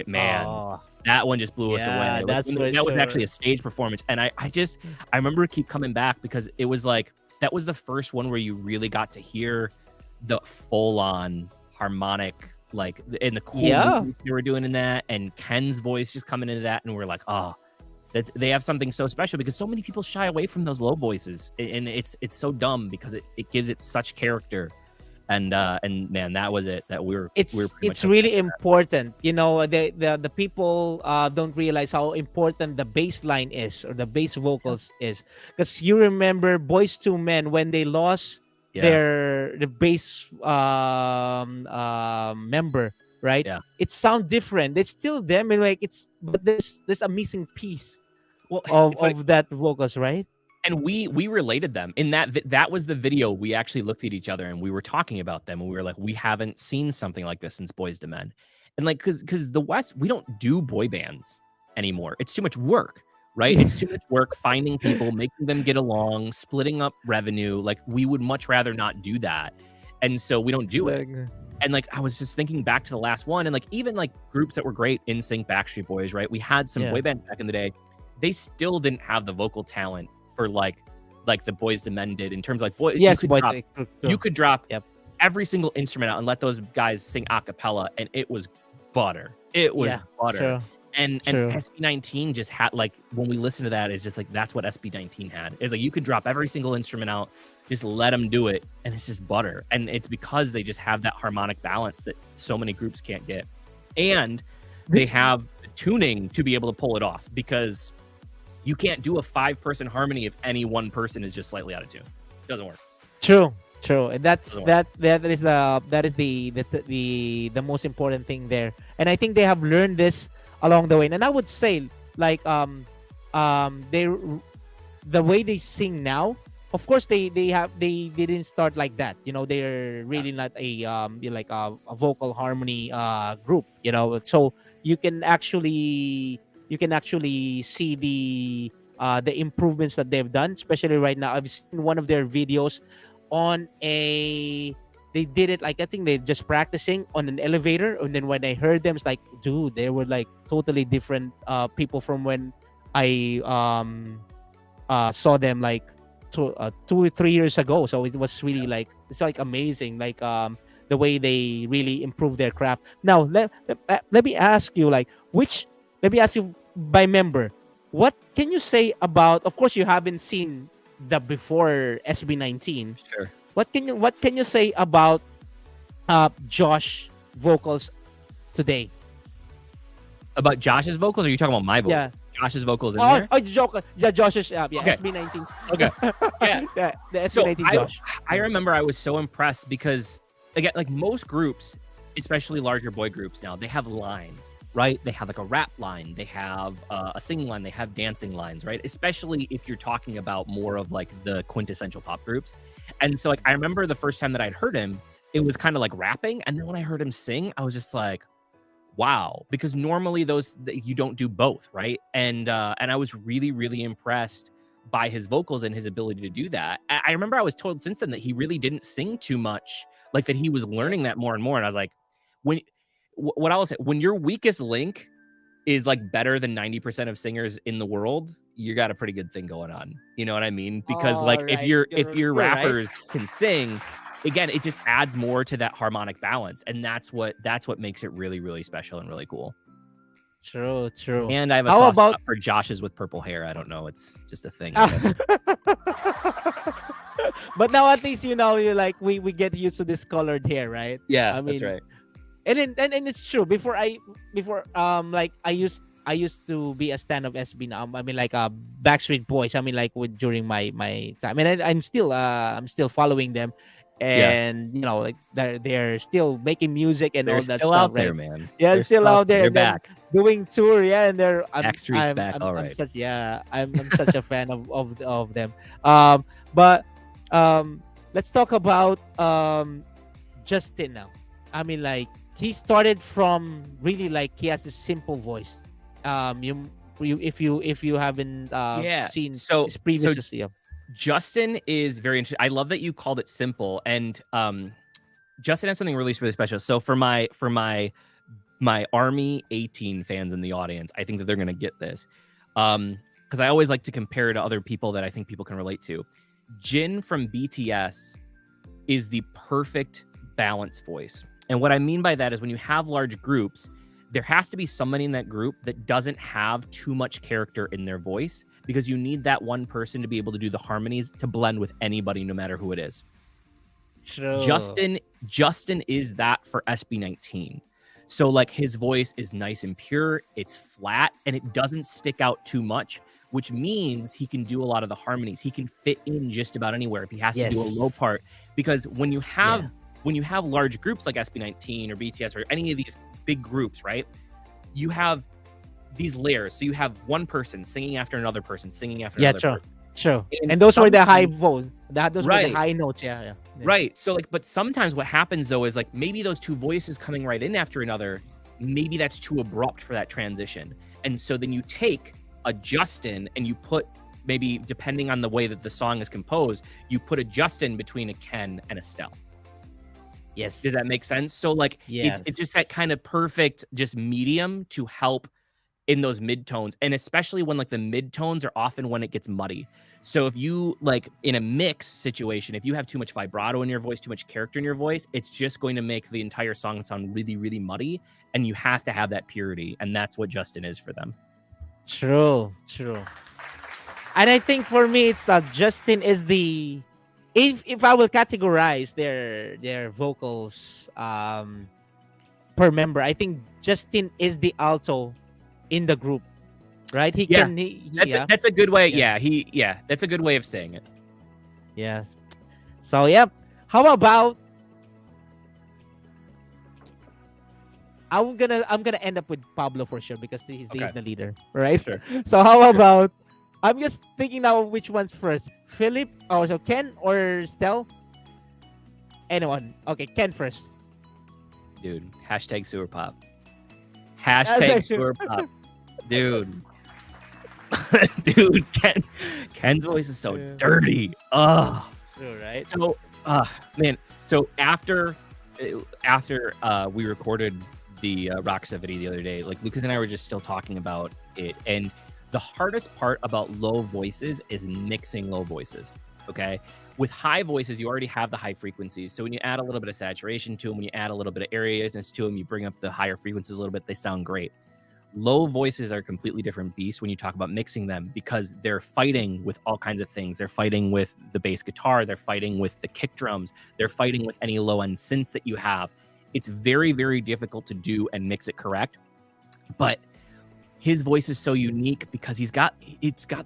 man, that one just blew us away. That was actually a stage performance. And I remember keep coming back because it was like, that was the first one where you really got to hear the full on harmonic, like in the cool movements they were doing in that, and Ken's voice just coming into that. And we're like, oh, they have something so special because so many people shy away from those low voices, and it's so dumb because it gives it such character. And man, that was it. That we were it's really important. The people don't realize how important the bass line is, or the bass vocals is, because you remember Boys to Men when they lost the bass member, right? Yeah. It sound different. It's still them, and like but there's a missing piece of that vocals, right? And we related them in that was the video. We actually looked at each other and we were talking about them, and we were like, we haven't seen something like this since Boys to Men. And like, because the West, we don't do boy bands anymore. It's too much work, right? It's too much work finding people, making them get along, splitting up revenue. Like we would much rather not do that. And so we don't do it. And like, I was just thinking back to the last one, and like, even like groups that were great, NSYNC, Backstreet Boys, right? We had some boy bands back in the day. They still didn't have the vocal talent for like the Boys to Men did, in terms of like you could drop every single instrument out and let those guys sing a cappella, and it was butter. It was butter. True. And SB19 just had, like, when we listen to that, it's just like, that's what SB19 had. Is like, you could drop every single instrument out, just let them do it, and it's just butter. And it's because they just have that harmonic balance that so many groups can't get. And they have the tuning to be able to pull it off, because you can't do a 5-person harmony if any one person is just slightly out of tune. It doesn't work. True. And that is the most important thing there. And I think they have learned this along the way. And I would say, like, they, the way they sing now, of course they didn't start like that. They're really not a vocal harmony group. So you can actually see the improvements that they've done, especially right now. I've seen one of their videos on they did it, like, I think they're just practicing on an elevator, and then when I heard them, it's like, dude, they were like totally different people from when I saw them like 2 or 3 years ago. So it was really like, it's like amazing, like the way they really improved their craft. Now let me ask you, like, let me ask you by member, what can you say about, of course you haven't seen the before SB19. Sure. What can you say about Josh vocals today? About Josh's vocals, or are you talking about my vocals? Yeah. Josh's vocals in there? Josh's, okay. SB19. Okay. Yeah. The SB19 Josh. I remember I was so impressed because, again, like most groups, especially larger boy groups now, they have lines, right? They have like a rap line, they have a singing line, they have dancing lines, right? Especially if you're talking about more of like the quintessential pop groups. And so, like, I remember the first time that I'd heard him, it was kind of like rapping. And then when I heard him sing, I was just like, wow, because normally you don't do both, right? And I was really, really impressed by his vocals and his ability to do that. I remember I was told since then that he really didn't sing too much, like that he was learning that more and more. And I was like, what I will say, when your weakest link is like better than 90% of singers in the world, you got a pretty good thing going on. You know what I mean? Because like if your rappers can sing, again, it just adds more to that harmonic balance, and that's what makes it really, really special and really cool. True. And I have a soft spot for Josh's with purple hair. I don't know, it's just a thing. But now at least you like we get used to this colored hair, right? Yeah, I mean, that's right. And it's true. Before like I used to be a stan of SB now. I mean like Backstreet Boys. I mean like during my time, and I'm still following them. And like they're still making music and they're all that still stuff, out right? there, man. Yeah, they're still out there. They're back doing tour, and they're Backstreet's back. All right. I'm such a fan of them. But let's talk about Justin now. I mean, like he started from really like he has a simple voice. If you haven't seen his previous Justin is very interesting. I love that you called it simple, and Justin has something really, really special. So for my Army 18 fans in the audience, I think that they're gonna get this, because I always like to compare to other people that I think people can relate to. Jin from BTS is the perfect balance voice, and what I mean by that is when you have large groups, there has to be somebody in that group that doesn't have too much character in their voice, because you need that one person to be able to do the harmonies to blend with anybody, no matter who it is. True. Justin is that for SB19. So like his voice is nice and pure, it's flat, and it doesn't stick out too much, which means he can do a lot of the harmonies. He can fit in just about anywhere if he has to do a low part, because when you have large groups like SB19 or BTS or any of these big groups, right? You have these layers. So you have one person singing after another person, singing after another person. True. And those were the high votes. Those were the high notes. Yeah. Right. So like, but sometimes what happens though is like maybe those two voices coming right in after another, maybe that's too abrupt for that transition. And so then you take a Justin and you put, maybe depending on the way that the song is composed, you put a Justin between a Ken and a Stell. Yes. Does that make sense? So like it's just that kind of perfect just medium to help in those midtones, and especially when like the midtones are often when it gets muddy. So if you like in a mix situation, if you have too much vibrato in your voice, too much character in your voice, it's just going to make the entire song sound really, really muddy, and you have to have that purity, and that's what Justin is for them. True. And I think for me, it's that Justin is the, if I will categorize their vocals per member, I think Justin is the alto in the group, right? That's a good way. That's a good way of saying it. Yes. So how about I'm gonna end up with Pablo for sure, because he's the leader, right? Sure. So how about, I'm just thinking now which one's first. Philip, so Ken or Stell? Anyone? Okay, Ken first. Dude, hashtag sewer pop. Hashtag sewer pop. Dude. Dude, Ken's voice is so dirty. Oh. Right. So, man. So after we recorded the Roxa video the other day, like Lucas and I were just still talking about it, and the hardest part about low voices is mixing low voices, okay? With high voices, you already have the high frequencies. So when you add a little bit of saturation to them, when you add a little bit of areasness to them, you bring up the higher frequencies a little bit, they sound great. Low voices are a completely different beast when you talk about mixing them, because they're fighting with all kinds of things. They're fighting with the bass guitar. They're fighting with the kick drums. They're fighting with any low-end synths that you have. It's very, very difficult to do and mix it correct. But his voice is so unique because it's got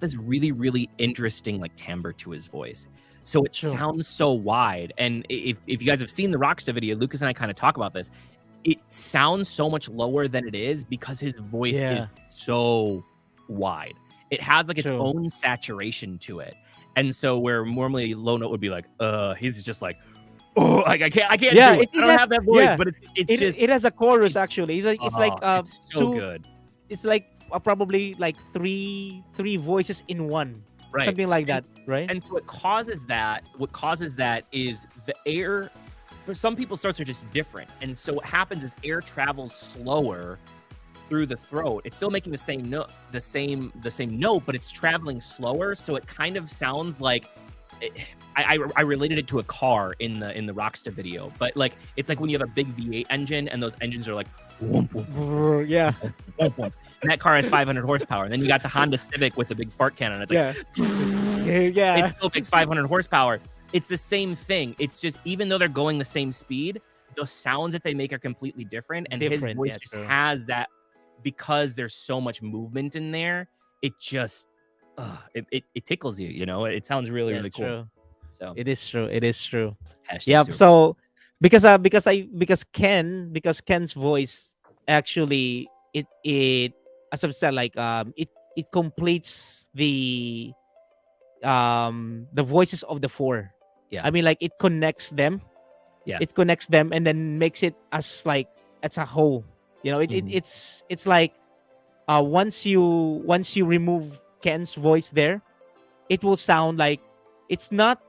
this really, really interesting like timbre to his voice. So it sounds so wide. And if you guys have seen the Rockstar video, Lucas and I kind of talk about this. It sounds so much lower than it is because his voice is so wide. It has like its own saturation to it. And so where normally low note would be like, he's just like, oh, like I can't Yeah, do it. I don't has, have that voice, yeah. but it's just It has a chorus it's actually. It's like it's so two. good. It's like probably like three voices in one, Right. something like that, right? And so what causes that is the air for some people's throats are just different. And so what happens is air travels slower through the throat. It's still making the same note, but it's traveling slower. So it kind of sounds like I related it to a car in the Rockstar video, but like it's like when you have a big V8 engine and those engines are like whoomp, whoomp, Yeah. whoomp, whoomp. And that car has 500 horsepower. And then you got the Honda Civic with the big fart cannon. It's like Yeah. it still makes 500 horsepower. It's the same thing. It's just even though they're going the same speed, the sounds that they make are completely different. And his voice just has that because there's so much movement in there. It just it tickles you. You know, it sounds really really cool. True. So It is true. It is true. hashtag Yeah. super. So because Ken's voice actually it as I've said, like it completes the voices of the four. Yeah. I mean, like it connects them. Yeah. It connects them and then makes it as like as a whole. You know, it's like once you remove Ken's voice there, it will sound like it's not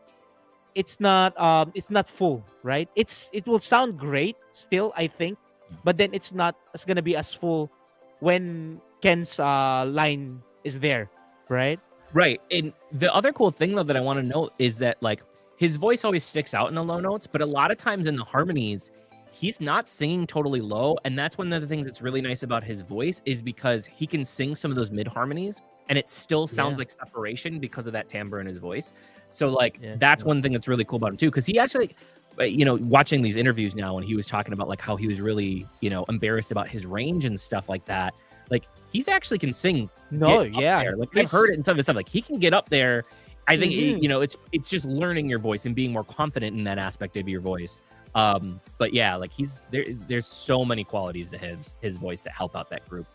full, right? It will sound great still, I think, but then it's gonna be as full when Ken's line is there, right? Right. And the other cool thing though that I want to note is that like his voice always sticks out in the low notes, but a lot of times in the harmonies, he's not singing totally low. And that's one of the things that's really nice about his voice is because he can sing some of those mid harmonies and it still sounds like separation because of that timbre in his voice. So like that's one thing that's really cool about him too, because he actually, you know, watching these interviews now when he was talking about like how he was really, you know, embarrassed about his range and stuff like that. Like he's actually can sing. Like I've heard it in some of his stuff. Like he can get up there. I think you know it's just learning your voice and being more confident in that aspect of your voice. But yeah, like he's there. There's so many qualities to his voice that help out that group.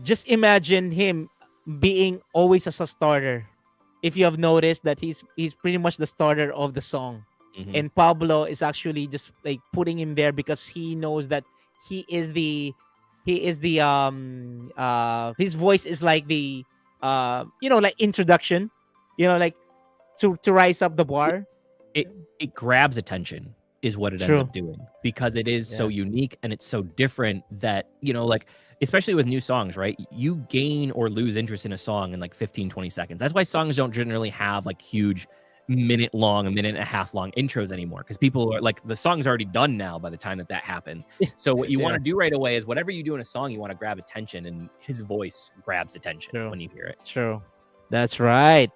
Just imagine him being always as a starter. If you have noticed that he's pretty much the starter of the song, and Pablo is actually just like putting him there because he knows that his voice is like the you know, like introduction, you know, like to rise up the bar. It grabs attention is what it ends up doing because it is so unique and it's so different that, you know, like especially with new songs, right? You gain or lose interest in a song in like 15-20 seconds. That's why songs don't generally have like huge a minute and a half long intros anymore, because people are like, the song's already done now by the time that happens. So what you want to do right away is whatever you do in a song, you want to grab attention, and his voice grabs attention when you hear it. True. That's right.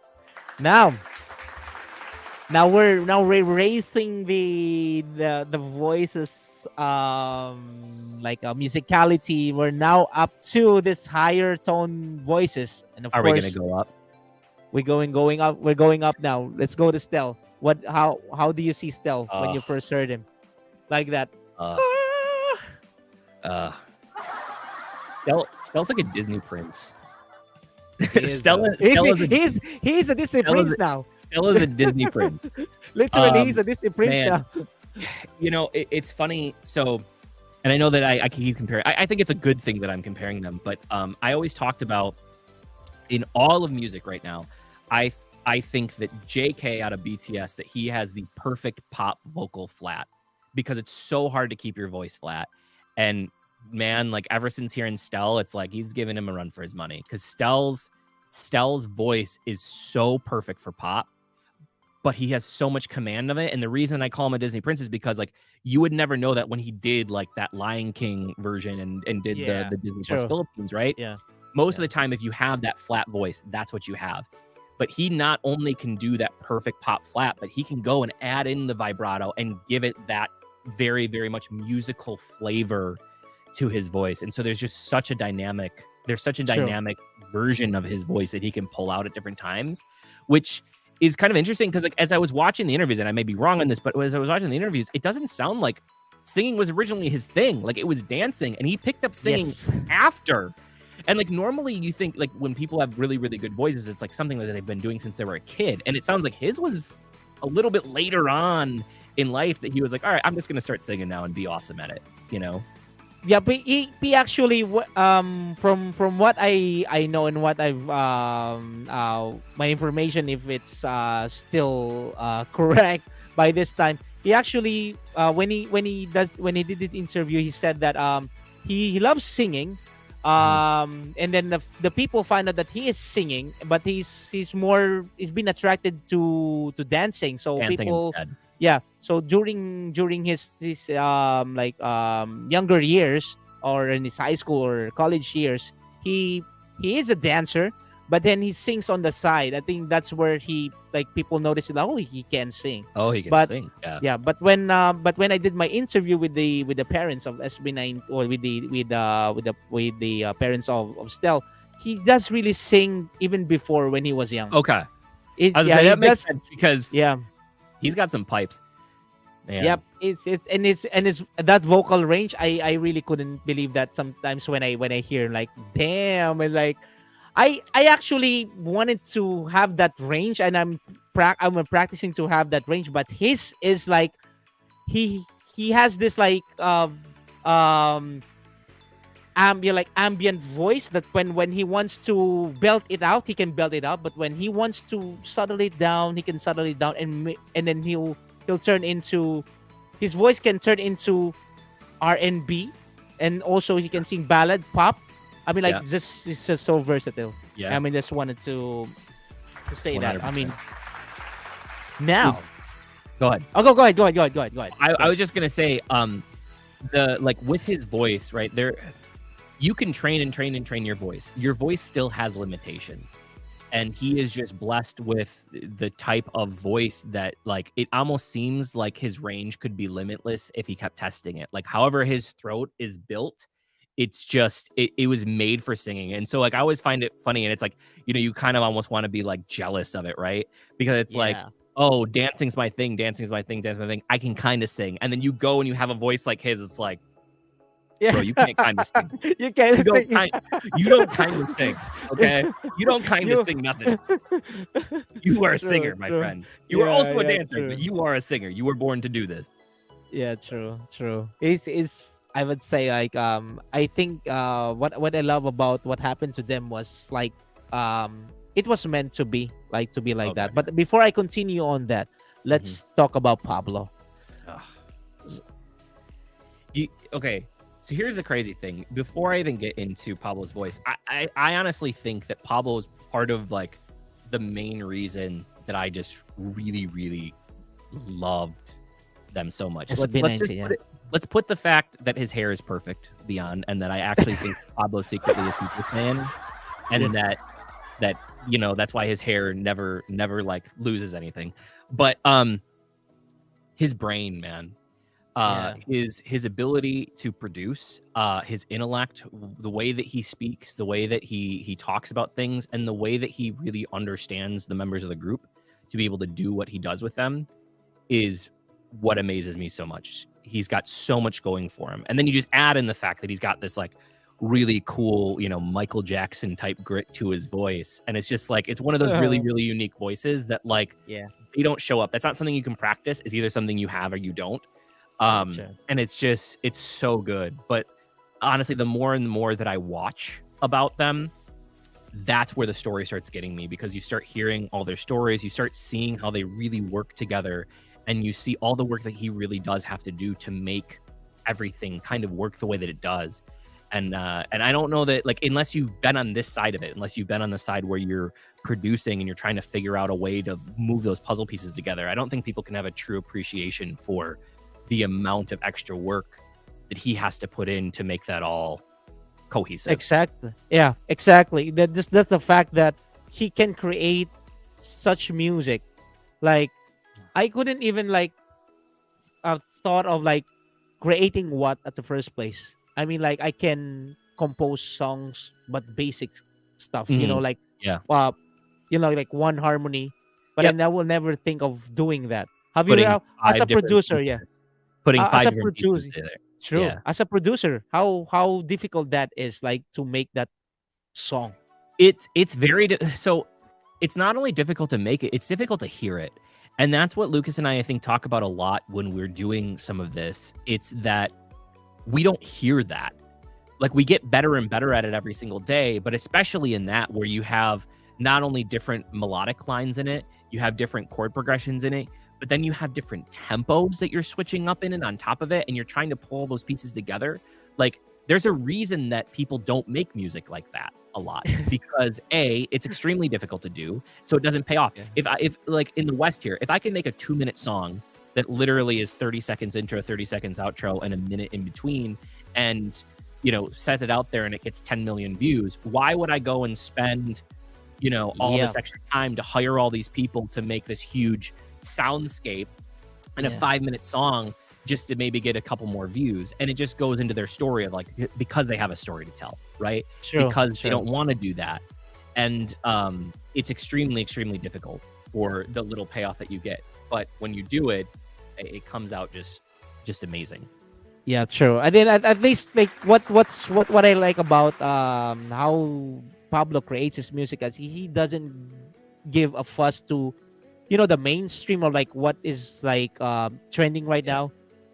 Now we're raising the voices like musicality. We're now up to this higher tone voices, and of course, we gonna go up? We're going up. We're going up now. Let's go to Stel. How do you see Stel when you first heard him? Like that. Stel's like a Disney prince. He's a Disney prince now. Stel is a Disney prince. Literally, he's a Disney prince now. You know, it's funny. So, and I know that I can keep comparing. I think it's a good thing that I'm comparing them. But I always talked about in all of music right now, I think that JK out of BTS, that he has the perfect pop vocal flat, because it's so hard to keep your voice flat. And man, like ever since hearing Stel, it's like he's giving him a run for his money, because Stel's voice is so perfect for pop, but he has so much command of it. And the reason I call him a Disney prince is because like you would never know that when he did like that Lion King version and did the Disney Plus Philippines, right? Yeah. Most of the time, if you have that flat voice, that's what you have. But he not only can do that perfect pop flat, but he can go and add in the vibrato and give it that very, very much musical flavor to his voice. And so there's just such a dynamic version of his voice that he can pull out at different times, which is kind of interesting because like as I was watching the interviews, and I may be wrong on this, but as I was watching the interviews, it doesn't sound like singing was originally his thing. Like it was dancing, and he picked up singing after. And like normally you think like when people have really, really good voices, it's like something that they've been doing since they were a kid. And it sounds like his was a little bit later on in life that he was like, all right, I'm just gonna start singing now and be awesome at it. You know? Yeah, but he actually from what I know and what I've my information, if it's still correct by this time, he actually when he did the interview, he said that he loves singing, and then the people find out that he is singing, but he's been attracted to dancing, so Dancing people. instead. Yeah, so during his younger years, or in his high school or college years, he is a dancer, but then he sings on the side. I think that's where he, like, people notice it, oh, he can sing. Oh, he can But sing. Yeah. yeah, but when I did my interview with the parents of SB9, or with the parents of Stel, he does really sing even before, when he was young. Okay. It, I was yeah, saying, he that makes just, sense because yeah. he's got some pipes. Man. Yep, it's that vocal range. I really couldn't believe that sometimes when I hear, like, damn, and like I actually wanted to have that range, and I'm practicing to have that range, but his is like he has this like ambient voice that when he wants to belt it out, he can belt it out, but when he wants to settle it down, he can settle it down, and then he'll turn into, his voice can turn into R&B, and also he can sing ballad, pop. I mean, like, this is just so versatile. Yeah. I mean, just wanted to say 100%. That. I mean, now, go ahead. Oh, go ahead. I was just gonna say, the, like, with his voice, right there, you can train your voice. Your voice still has limitations. And he is just blessed with the type of voice that, like, it almost seems like his range could be limitless if he kept testing it. Like, however his throat is built, it's just, it was made for singing. And so, like, I always find it funny, and it's like, you know, you kind of almost want to be, like, jealous of it, right? Because it's like, oh, dancing's my thing. I can kind of sing. And then you go and you have a voice like his, it's like, bro, you can't kind of sing. You can't sing. You don't kind of sing, okay? You don't kind of sing nothing. You are a singer, my friend. You are also a dancer, but you are a singer. You were born to do this. Yeah, true. It's I would say, like, I think what I love about what happened to them was, like, it was meant to be like that. But before I continue on that, let's talk about Pablo. Okay. So here's the crazy thing. Before I even get into Pablo's voice, I honestly think that Pablo is part of, like, the main reason that I just really, really loved them so much. Let's put the fact that his hair is perfect beyond, and that I actually think Pablo's secretly a super fan, and that you know, that's why his hair never like loses anything. But his brain, man. His ability to produce, his intellect, the way that he speaks, the way that he talks about things, and the way that he really understands the members of the group to be able to do what he does with them is what amazes me so much. He's got so much going for him. And then you just add in the fact that he's got this, like, really cool, you know, Michael Jackson type grit to his voice. And it's just like, it's one of those really, really unique voices that, like, they don't show up. That's not something you can practice. It's either something you have or you don't. And it's so good. But honestly, the more and the more that I watch about them, that's where the story starts getting me, because you start hearing all their stories, you start seeing how they really work together, and you see all the work that he really does have to do to make everything kind of work the way that it does. And I don't know that, like, unless you've been on this side of it, unless you've been on the side where you're producing and you're trying to figure out a way to move those puzzle pieces together, I don't think people can have a true appreciation for the amount of extra work that he has to put in to make that all cohesive. Exactly. Yeah, exactly. That's the fact that he can create such music. Like, I couldn't even, like, thought of, like, creating what at the first place. I mean, like, I can compose songs, but basic stuff, you know, like, like one harmony, but then I will never think of doing that. Have you, as a producer? Putting five as a different producer, pieces together. true. Yeah. As a producer, how difficult that is, like, to make that song. It's very so it's not only difficult to make it, it's difficult to hear it. And that's what Lucas and I think, talk about a lot when we're doing some of this. It's that we don't hear that. Like, we get better and better at it every single day, but especially in that, where you have not only different melodic lines in it, you have different chord progressions in it, but then you have different tempos that you're switching up in and on top of it, and you're trying to pull those pieces together. Like, there's a reason that people don't make music like that a lot, because A, it's extremely difficult to do, so it doesn't pay off. Yeah. If like in the West here, if I can make a 2-minute song that literally is 30 seconds intro, 30 seconds outro, and a minute in between, and set it out there and it gets 10 million views, why would I go and spend, all this extra time to hire all these people to make this huge soundscape and a 5-minute song just to maybe get a couple more views? And it just goes into their story of, like, because they have a story to tell, right? Because they don't want to do that. And it's extremely, extremely difficult for the little payoff that you get. But when you do it, it comes out just amazing. Yeah, true. And then at least, like, what I like about how Pablo creates his music, as he doesn't give a fuss to the mainstream, or like what is like trending right now.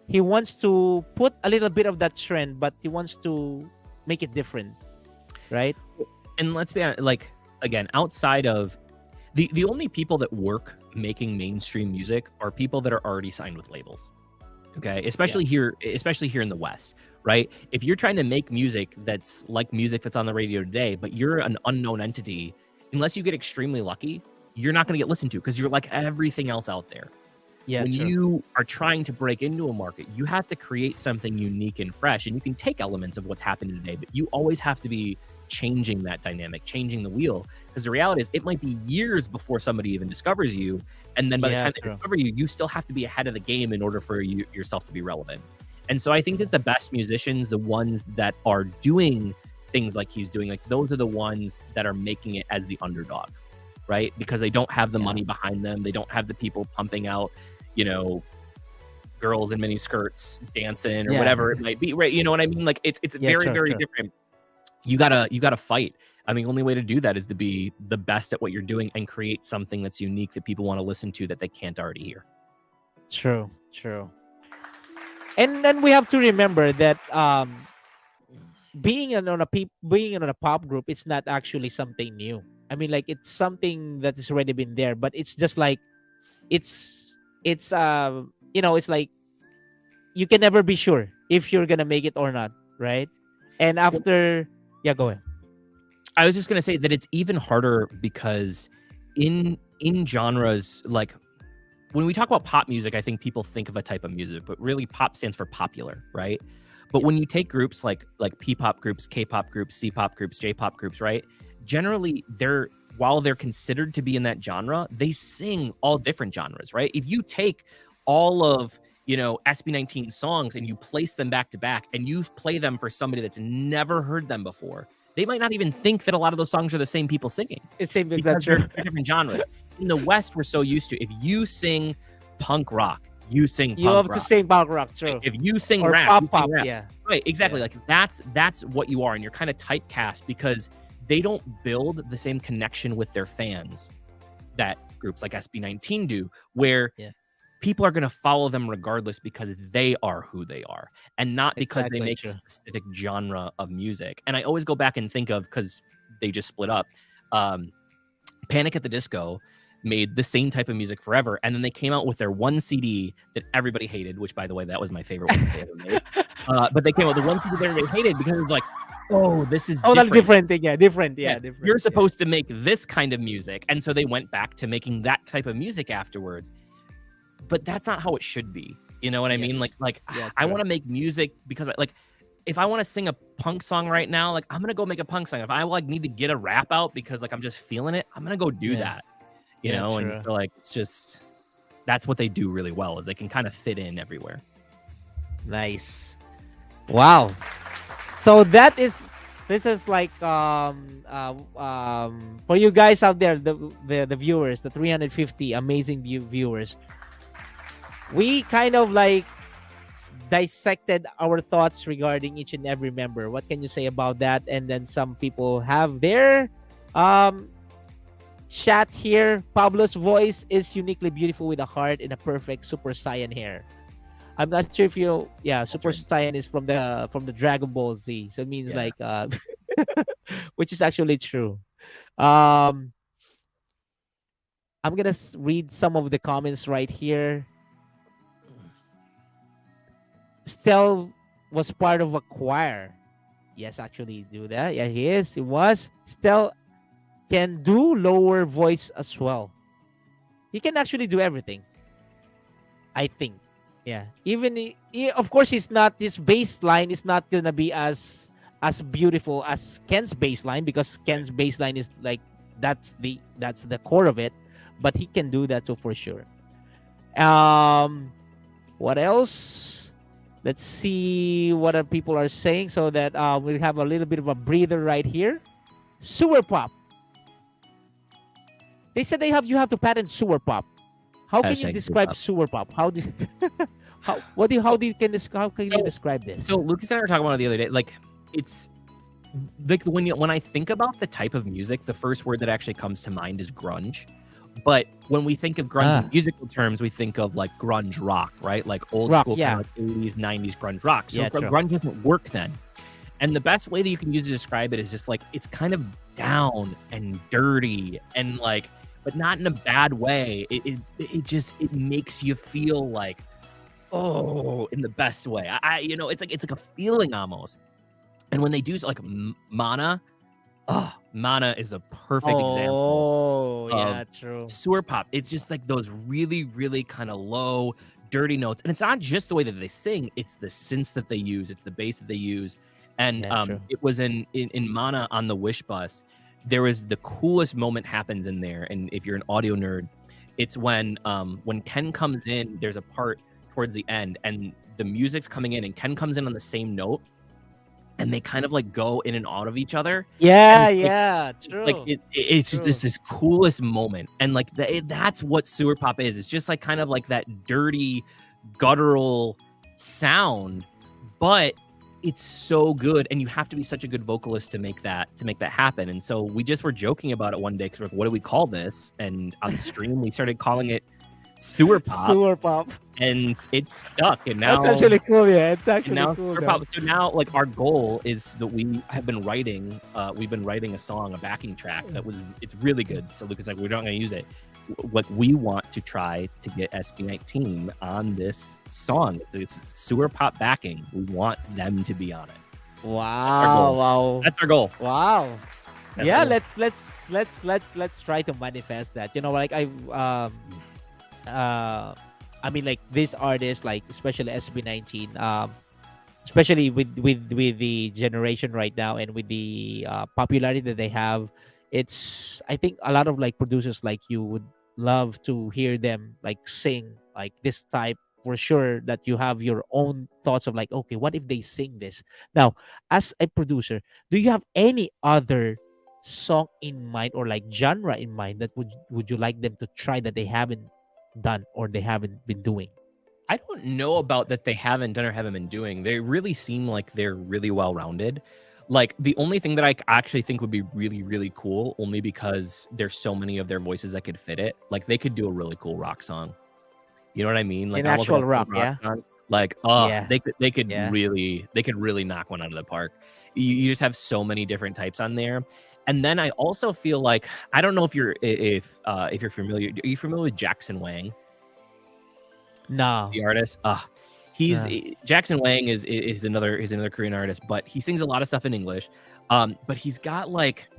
He wants to put a little bit of that trend, but he wants to make it different, right? And let's be honest, like, again, outside of the only people that work making mainstream music are people that are already signed with labels. Okay, especially here in the West, right? If you're trying to make music that's like music that's on the radio today, but you're an unknown entity, unless you get extremely lucky, you're not going to get listened to, because you're like everything else out there. Yeah, when true. you are trying to break into a market, you have to create something unique and fresh, and you can take elements of what's happening today, but you always have to be changing that dynamic, changing the wheel, because the reality is it might be years before somebody even discovers you, and then by the time they discover you, you still have to be ahead of the game in order for yourself to be relevant. And so I think that the best musicians, the ones that are doing things like he's doing, like, those are the ones that are making it as the underdogs, right? Because they don't have the money behind them, they don't have the people pumping out girls in mini skirts dancing or whatever it might be, right? You know what I mean? Like, it's very different. You gotta fight. And the only way to do that is to be the best at what you're doing and create something that's unique that people want to listen to that they can't already hear. True. And then we have to remember that being on a pop group, it's not actually something new. I mean, like, it's something that has already been there, but it's just like it's like you can never be sure if you're gonna make it or not, right? And after, go ahead. I was just gonna say that it's even harder because in genres, like, when we talk about pop music, I think people think of a type of music, but really pop stands for popular, right? But when you take groups like P-pop groups, K-pop groups, C-pop groups, J-pop groups, right? Generally, while they're considered to be in that genre, they sing all different genres, right? If you take all of SB19 songs and you place them back to back and you play them for somebody that's never heard them before, they might not even think that a lot of those songs are the same people singing. It's same because they're different genres. In the West, we're so used to, if you sing punk rock, you sing punk rock. You have to sing punk rock, true. If you sing or rap, pop, you sing rap. yeah. Right, exactly. Yeah. Like, that's what you are, and you're kind of typecast because they don't build the same connection with their fans that groups like SB19 do, where people are going to follow them regardless because they are who they are, and not because they make a specific genre of music. And I always go back and think of, because they just split up, Panic at the Disco made the same type of music forever, and then they came out with their one CD that everybody hated, which, by the way, that was my favorite one they ever made. But they came out with the one CD that everybody hated because it was like, oh, this is different. That's different thing. Different. You're supposed to make this kind of music. And so they went back to making that type of music afterwards. But that's not how it should be. You know what I mean? Like I want to make music because if I want to sing a punk song right now, like, I'm going to go make a punk song. If I need to get a rap out because, like, I'm just feeling it, I'm going to go do that. You know? True. And so, like, it's just, that's what they do really well, is they can kind of fit in everywhere. Nice. Wow. So this is like for you guys out there, the viewers, the 350 amazing viewers, we kind of like dissected our thoughts regarding each and every member. What can you say about that? And then some people have their chat here. Pablo's voice is uniquely beautiful with a heart and a perfect Super Saiyan hair. I'm not sure if you, yeah, Super right. Saiyan is from the Dragon Ball Z, so it means Yeah. like, which is actually true. Um, I'm gonna read some of the comments right here. Stel was part of a choir. Yes, actually, do that. Yeah, he is. He was. Stel can do lower voice as well. He can actually do everything, I think. Yeah. Even of course, he's not. His bass line is not gonna be as beautiful as Ken's bass line, because Right. Ken's bass line is like that's the core of it. But he can do that too for sure. What else? Let's see what people are saying, so that we have a little bit of a breather right here. Sewer pop. They said you have to patent sewer pop. How can you Hashtag describe Superpop. sewer pop? How do how can you So, describe this? so Lucas and I were talking about it the other day. Like, it's like when I think about the type of music, the first word that actually comes to mind is grunge. But when we think of grunge in musical terms, we think of like grunge rock, right? Like old Rock, school yeah. kind of like 80s, 90s grunge rock. So Yeah, true. grunge doesn't work then. And the best way that you can use to describe it is just like it's kind of down and dirty and like, but not in a bad way. It makes you feel like, oh, in the best way. It's like a feeling almost. And when they do like Mana, Mana is a perfect example Oh, yeah, of true. sewer pop. It's just like those really, really kind of low, dirty notes. And it's not just the way that they sing, it's the synths that they use, it's the bass that they use. And Yeah, true. it was in Mana on the Wish bus. There was the coolest moment happens in there. And if you're an audio nerd, it's when Ken comes in, there's a part towards the end and the music's coming in and Ken comes in on the same note. And they kind of like go in and out of each other. Yeah, And, like, yeah, true. Like it's just True. this coolest moment, and like that's what sewer pop is. It's just like kind of like that dirty, guttural sound, but it's so good, and you have to be such a good vocalist to make that happen. And so we just were joking about it one day because we're like, what do we call this? And on the stream we started calling it sewer pop, Sewer pop. and it's stuck. And now That's actually cool. Yeah, it's actually now cool. sewer pop. So now, like, our goal is that we have been writing. We've been writing a song, a backing track it's really good. So Lucas like, we're not going to use it. What we want to try to get SB19 on this song. It's sewer pop backing. We want them to be on it. Wow, wow. That's our goal. Wow. That's Yeah, our goal. let's try to manifest that. Like I mean, like this artist, like especially SB19, especially with the generation right now and with the popularity that they have, I think a lot of like producers like you would love to hear them like sing like this type for sure, that you have your own thoughts of like, okay, what if they sing this now? As a producer, do you have any other song in mind or like genre in mind that would you like them to try that they haven't done or they haven't been doing? I don't know about that they haven't done or haven't been doing. They really seem like they're really well-rounded. Like, the only thing that I actually think would be really, really cool, only because there's so many of their voices that could fit it, like, they could do a really cool rock song. You know what I mean? Like, An almost actual like a rock, punk yeah? song. Like, Yeah. they could Yeah. really knock one out of the park. You just have so many different types on there. And then I also feel like, I don't know if you're familiar. Are you familiar with Jackson Wang, No. the artist? He's Yeah. Jackson Wang is another Korean artist, but he sings a lot of stuff in English. But he's got like,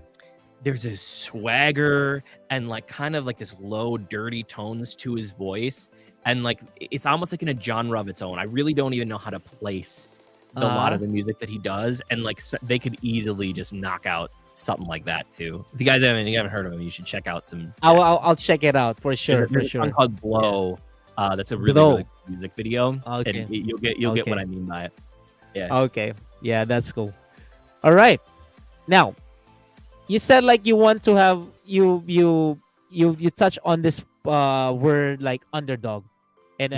there's this swagger and like kind of like this low, dirty tones to his voice, and like it's almost like in a genre of its own. I really don't even know how to place a lot of the music that he does, and like they could easily just knock out something like that too. If you guys haven't heard of him, you should check out some. I'll check it out for sure. There's a song called Blow. That's a really, really cool music video. Okay. And you'll get what I mean by it. Yeah. Okay. Yeah, that's cool. All right. Now, you said like you want to have you touch on this word like underdog, and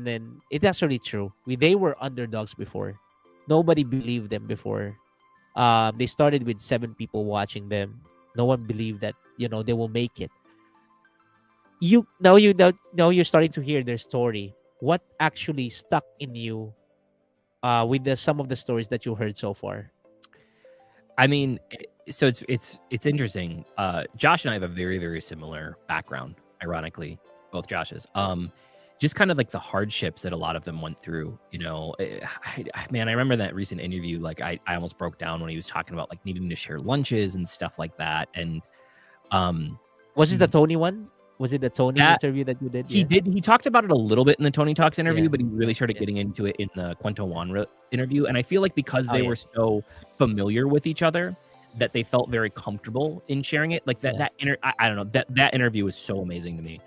then it's actually true. They were underdogs before. Nobody believed them before. They started with 7 people watching them. No one believed that they will make it. Now you're starting to hear their story. What actually stuck in you with some of the stories that you heard so far? I mean, so it's interesting. Josh and I have a very, very similar background, ironically, both Josh's. Just kind of like the hardships that a lot of them went through. Man, I remember that recent interview. Like I almost broke down when he was talking about like needing to share lunches and stuff like that. And Was it the Tony one? Was it the Tony interview that you did? He did. He talked about it a little bit in the Tony Talks interview, Yeah. but he really started getting into it in the Quento Juan interview. And I feel like because they were so familiar with each other, that they felt very comfortable in sharing it. Like I don't know, that interview was so amazing to me.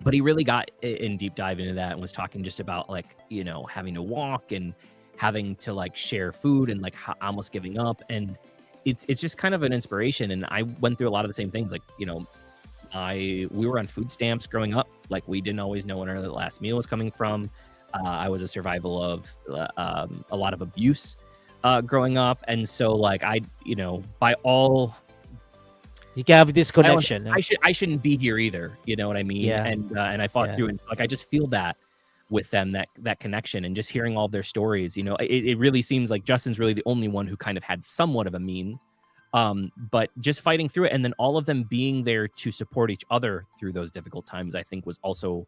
But he really got in deep dive into that and was talking just about like, having to walk and having to like share food and like almost giving up. And it's just kind of an inspiration. And I went through a lot of the same things. Like, we were on food stamps growing up. Like we didn't always know when our last meal was coming from. I was a survival of a lot of abuse growing up. And so like by all, you can have this connection. I shouldn't be here either. You know what I mean? Yeah. And I fought through, and like I just feel that with them, that connection, and just hearing all their stories. It really seems like Justin's really the only one who kind of had somewhat of a means, but just fighting through it, and then all of them being there to support each other through those difficult times, I think was also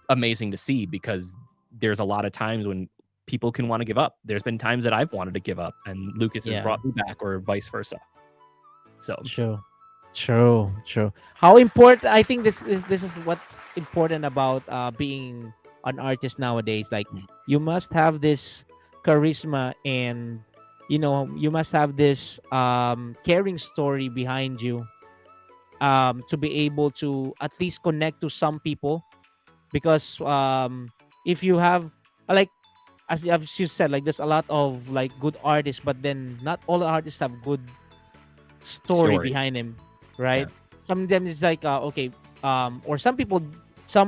amazing to see, because there's a lot of times when people can want to give up. There's been times that I've wanted to give up, and Lucas has brought me back, or vice versa. So True. How important? I think this is what's important about being an artist nowadays. Like you must have this charisma, and you must have this caring story behind you to be able to at least connect to some people. Because if you have like, as you said, like there's a lot of like good artists, but then not all the artists have good story behind them, right? Some of them is like or some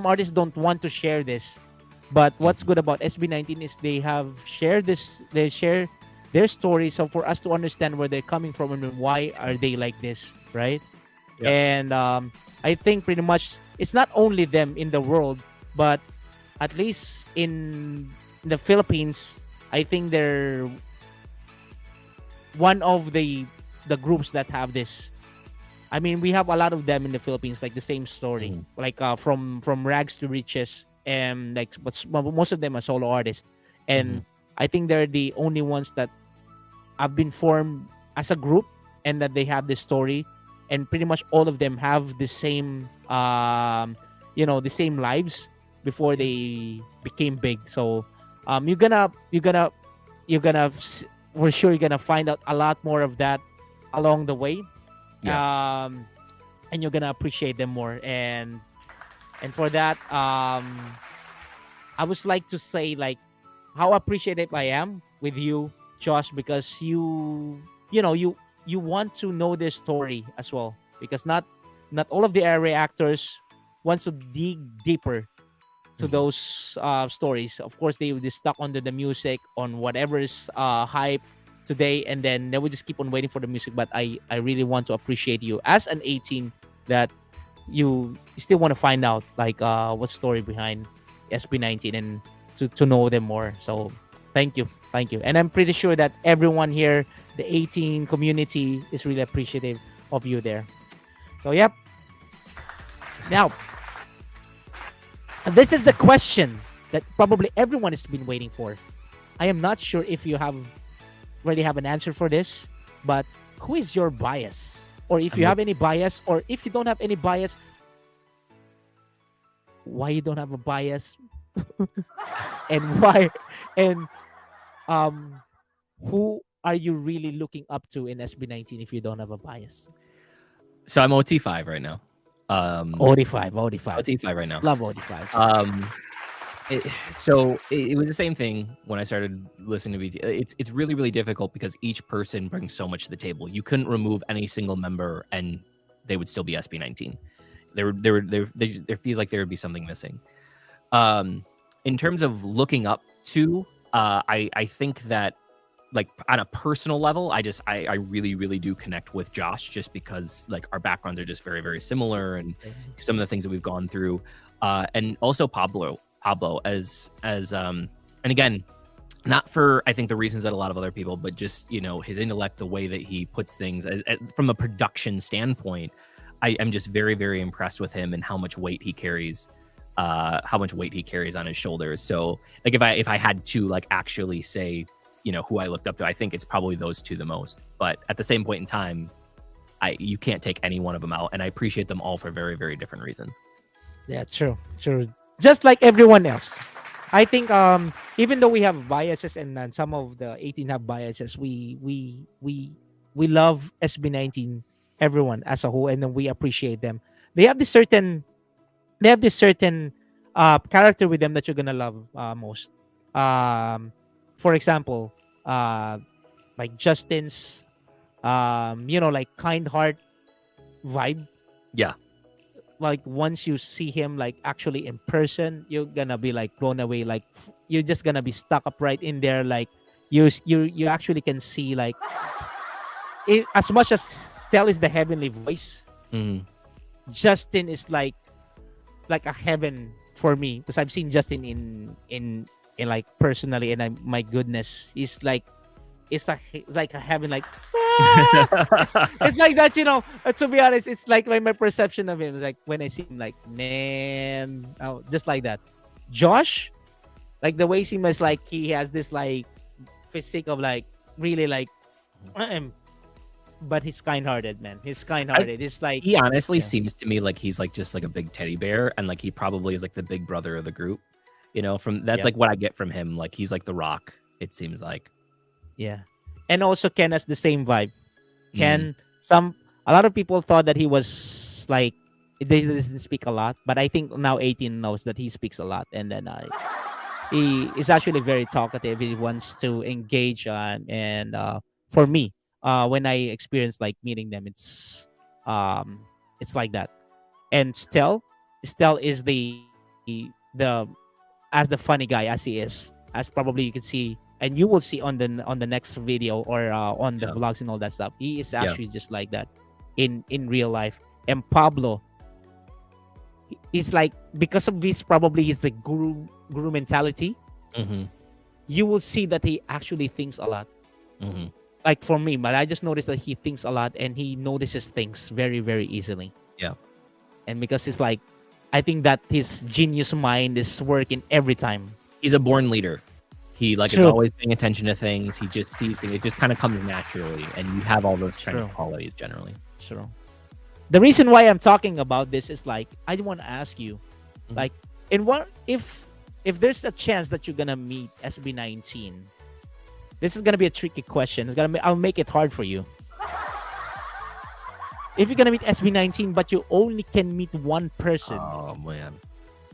artists don't want to share this. But what's good about SB19 is they share their story, so for us to understand where they're coming from and why are they like this, right? And I think pretty much it's not only them in the world, but at least in the Philippines, I think they're one of the groups that have this. I mean, we have a lot of them in the Philippines, like the same story, like from rags to riches, and like, but most of them are solo artists, and I think they're the only ones that have been formed as a group, and that they have this story, and pretty much all of them have the same, the same lives before they became big. So, we're sure you're gonna find out a lot more of that along the way. And you're gonna appreciate them more, and for that I would like to say like how appreciative I am with you, Josh, because you want to know their story as well, because not all of the reactors wants to dig deeper to those stories. Of course, they will be stuck under the music, on whatever's hype today, and then they will just keep on waiting for the music. But I really want to appreciate you as an 18, that you still want to find out like what story behind SB19, and to know them more. So thank you, and I'm pretty sure that everyone here, the 18 community, is really appreciative of you there. So yep. Now, this is the question that probably everyone has been waiting for. I am not sure if you already have an answer for this, but who is your bias? Or if you have any bias, or if you don't have any bias, why you don't have a bias? And why? And who are you really looking up to in SB19 if you don't have a bias? So I'm OT5 right now. OT5 OT5 right now. Love OT5. It was the same thing when I started listening to BT. It's really, really difficult because each person brings so much to the table. You couldn't remove any single member and they would still be SB19. There feels like there would be something missing. In terms of looking up to, I think that like on a personal level, I really, really do connect with Josh just because like our backgrounds are just very, very similar, and some of the things that we've gone through. And also Pablo as and again, not for I think the reasons that a lot of other people, but just, you know, his intellect, the way that he puts things from a production standpoint. I'm just very, very impressed with him and how much weight he carries on his shoulders. So like if I had to like actually say, you know, who I looked up to, I think it's probably those two the most. But at the same point in time, you can't take any one of them out, and I appreciate them all for very, very different reasons. Yeah, true. Just like everyone else. I think even though we have biases and some of the 18 have biases, we love SB19, everyone as a whole, and then we appreciate them. They have this certain character with them that you're gonna love most. For example, like Justin's you know, like kind heart vibe. Yeah. Like once you see him like actually in person, you're gonna be like blown away. Like you're just gonna be stuck up right in there. Like you actually can see like as much as Stell is the heavenly voice, Justin is like a heaven for me, because I've seen Justin in like personally, and my goodness, he's like it's like a heaven, like it's like that, you know. To be honest, it's like my perception of him is like when I see him, like, man, oh, just like that. Josh, like the way he was like, he has this like physique of like really like but he's kind-hearted, man. He's kind-hearted. It's like he honestly seems to me like he's like just like a big teddy bear, and like he probably is like the big brother of the group, you know. From that's like what I get from him. Like he's like the Rock, it seems like. Yeah. And also Ken has the same vibe. Ken, a lot of people thought that he was like, they doesn't speak a lot, but I think now 18 knows that he speaks a lot, and then he is actually very talkative. He wants to engage and for me, when I experience like meeting them, it's like that. And Stell is the as the funny guy as he is, as probably you can see, and you will see on the next video or on the vlogs and all that stuff. He is actually just like that in real life. And Pablo is like, because of this, probably he's the guru mentality. You will see that he actually thinks a lot. Like for me, but I just noticed that he thinks a lot and he notices things very, very easily. Yeah. And because it's like, I think that his genius mind is working every time. He's a born leader. He like is always paying attention to things. He just sees things. It just kind of comes naturally, and you have all those kind of qualities generally. True. The reason why I'm talking about this is like, I want to ask you, like, in what if there's a chance that you're gonna meet SB19, this is gonna be a tricky question. I'll make it hard for you. If you're gonna meet SB19, but you only can meet one person. Oh man.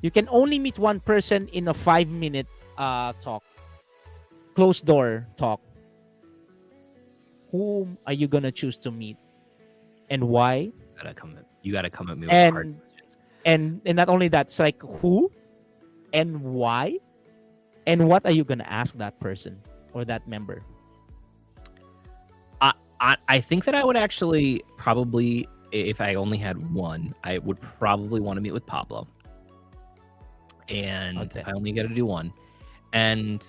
You can only meet one person in a 5-minute talk. Closed door talk. Whom are you gonna choose to meet, and why? You gotta come at me with hard questions. And not only that, it's like who, and why, and what are you gonna ask that person or that member? I think that I would actually probably, if I only had one, I would probably want to meet with Pablo. And if I only get to do one, and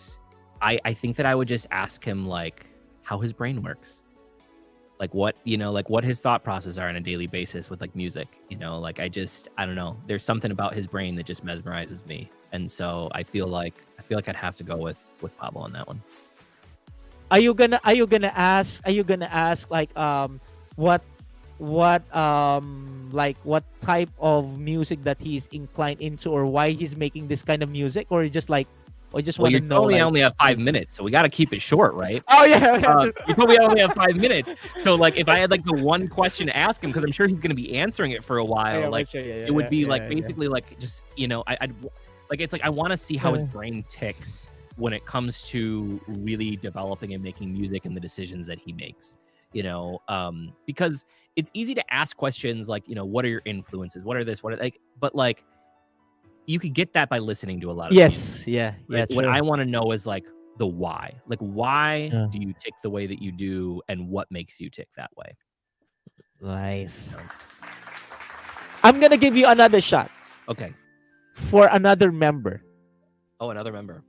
I think that I would just ask him like how his brain works, like what, you know, like what his thought process are on a daily basis with like music, you know, like I don't know. There's something about his brain that just mesmerizes me, and so I feel like I'd have to go with Pablo on that one. Are you gonna ask like what like what type of music that he's inclined into, or why he's making this kind of music, or just like, or just want to know? Like, only have 5 minutes, so we got to keep it short, right? Oh yeah. You probably only have 5 minutes, so like if I had like the one question to ask him, because I'm sure he's gonna be answering it for a while, it would be like basically like just, you know, I'd like, it's like I want to see how his brain ticks when it comes to really developing and making music and the decisions that he makes, you know, because it's easy to ask questions like, you know, what are your influences? What are this? What are like, but like, you could get that by listening to a lot of music, right? What I want to know is like, the why. Like, why Yeah. do you tick the way that you do, and what makes you tick that way? Nice. I'm gonna give you another shot Okay. for another member. Oh, another member.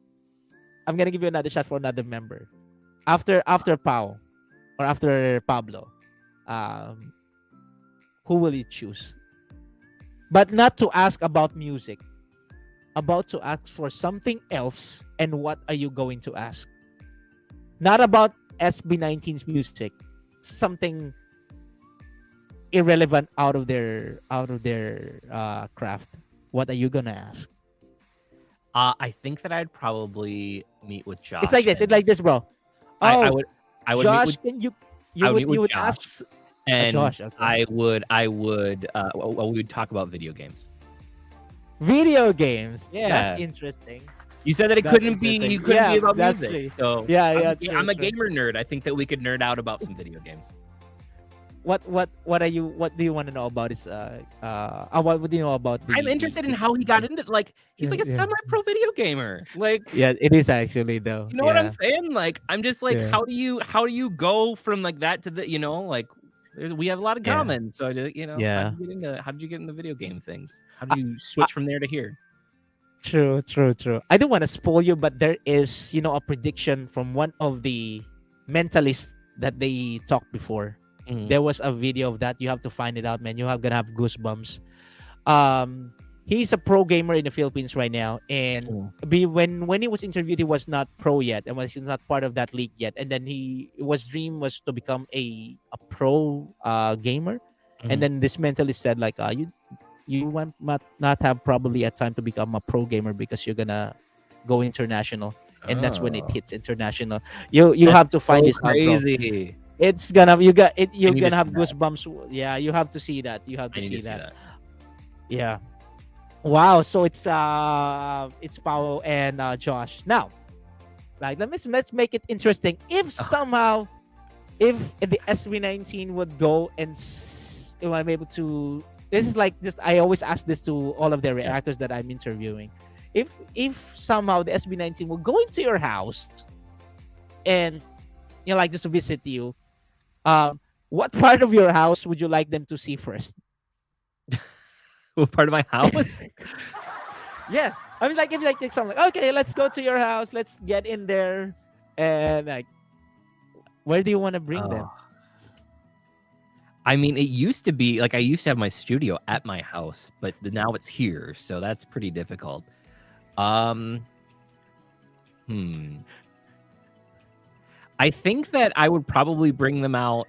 I'm gonna give you another shot for another member. After Pao or after Pablo, um, who will you choose? But not to ask about music. About to ask for something else, and what are you going to ask? Not about SB19's music. Something irrelevant out of their craft. What are you gonna ask? I think that I'd probably meet with Josh. It's like this. It's like this, bro. I Oh, would meet Josh, with, can you I would meet with you would Josh, ask and Josh. Okay. we would talk about video games. Video games. Yeah. That's interesting. You said that That's you couldn't be about that's music. true. So Yeah, I'm a true. gamer nerd. I think that we could nerd out about some video games. What do you want to know about this? What do you know about? I'm interested in how he got into, like, he's like a Yeah. semi-pro video gamer. Like, Yeah, it is actually though. you know what I'm saying? Like, I'm just like, Yeah. how do you go from like that to the, like, we have a lot in Yeah. common. So Yeah. how did you get into video game things? How did you switch from there to here? True. I don't want to spoil you, but there is, a prediction from one of the mentalists that they talked before. Mhm. There was a video of that. You have to find it out, man. You're gonna have goosebumps. He's a pro gamer in the Philippines right now, and when he was interviewed, he was not pro yet, and was not part of that league yet. And then dream was to become a pro gamer, Mhm. and then this mentalist said like, you want not have probably a time to become a pro gamer because you're gonna go international, and that's when it Oh. hits international. You have to find this out, bro. Crazy. It's gonna you're I need gonna to have see that. goosebumps. Yeah, you have to see that. You have I to need see to see that. that. Yeah. Wow. So it's Paolo and Josh. Now, like let's make it interesting. If somehow, if the SB19 would go and if I'm able to, this is like this. I always ask this to all of the reactors that I'm interviewing. If somehow the SB19 will go into your house, and like just to visit you, what part of your house would you like them to see first? What part of my house? Yeah, I mean, like if like something like, okay, let's go to your house, let's get in there, and like, where do you want to bring them? I mean, it used to be like I used to have my studio at my house, but now it's here, so that's pretty difficult. I think that I would probably bring them out.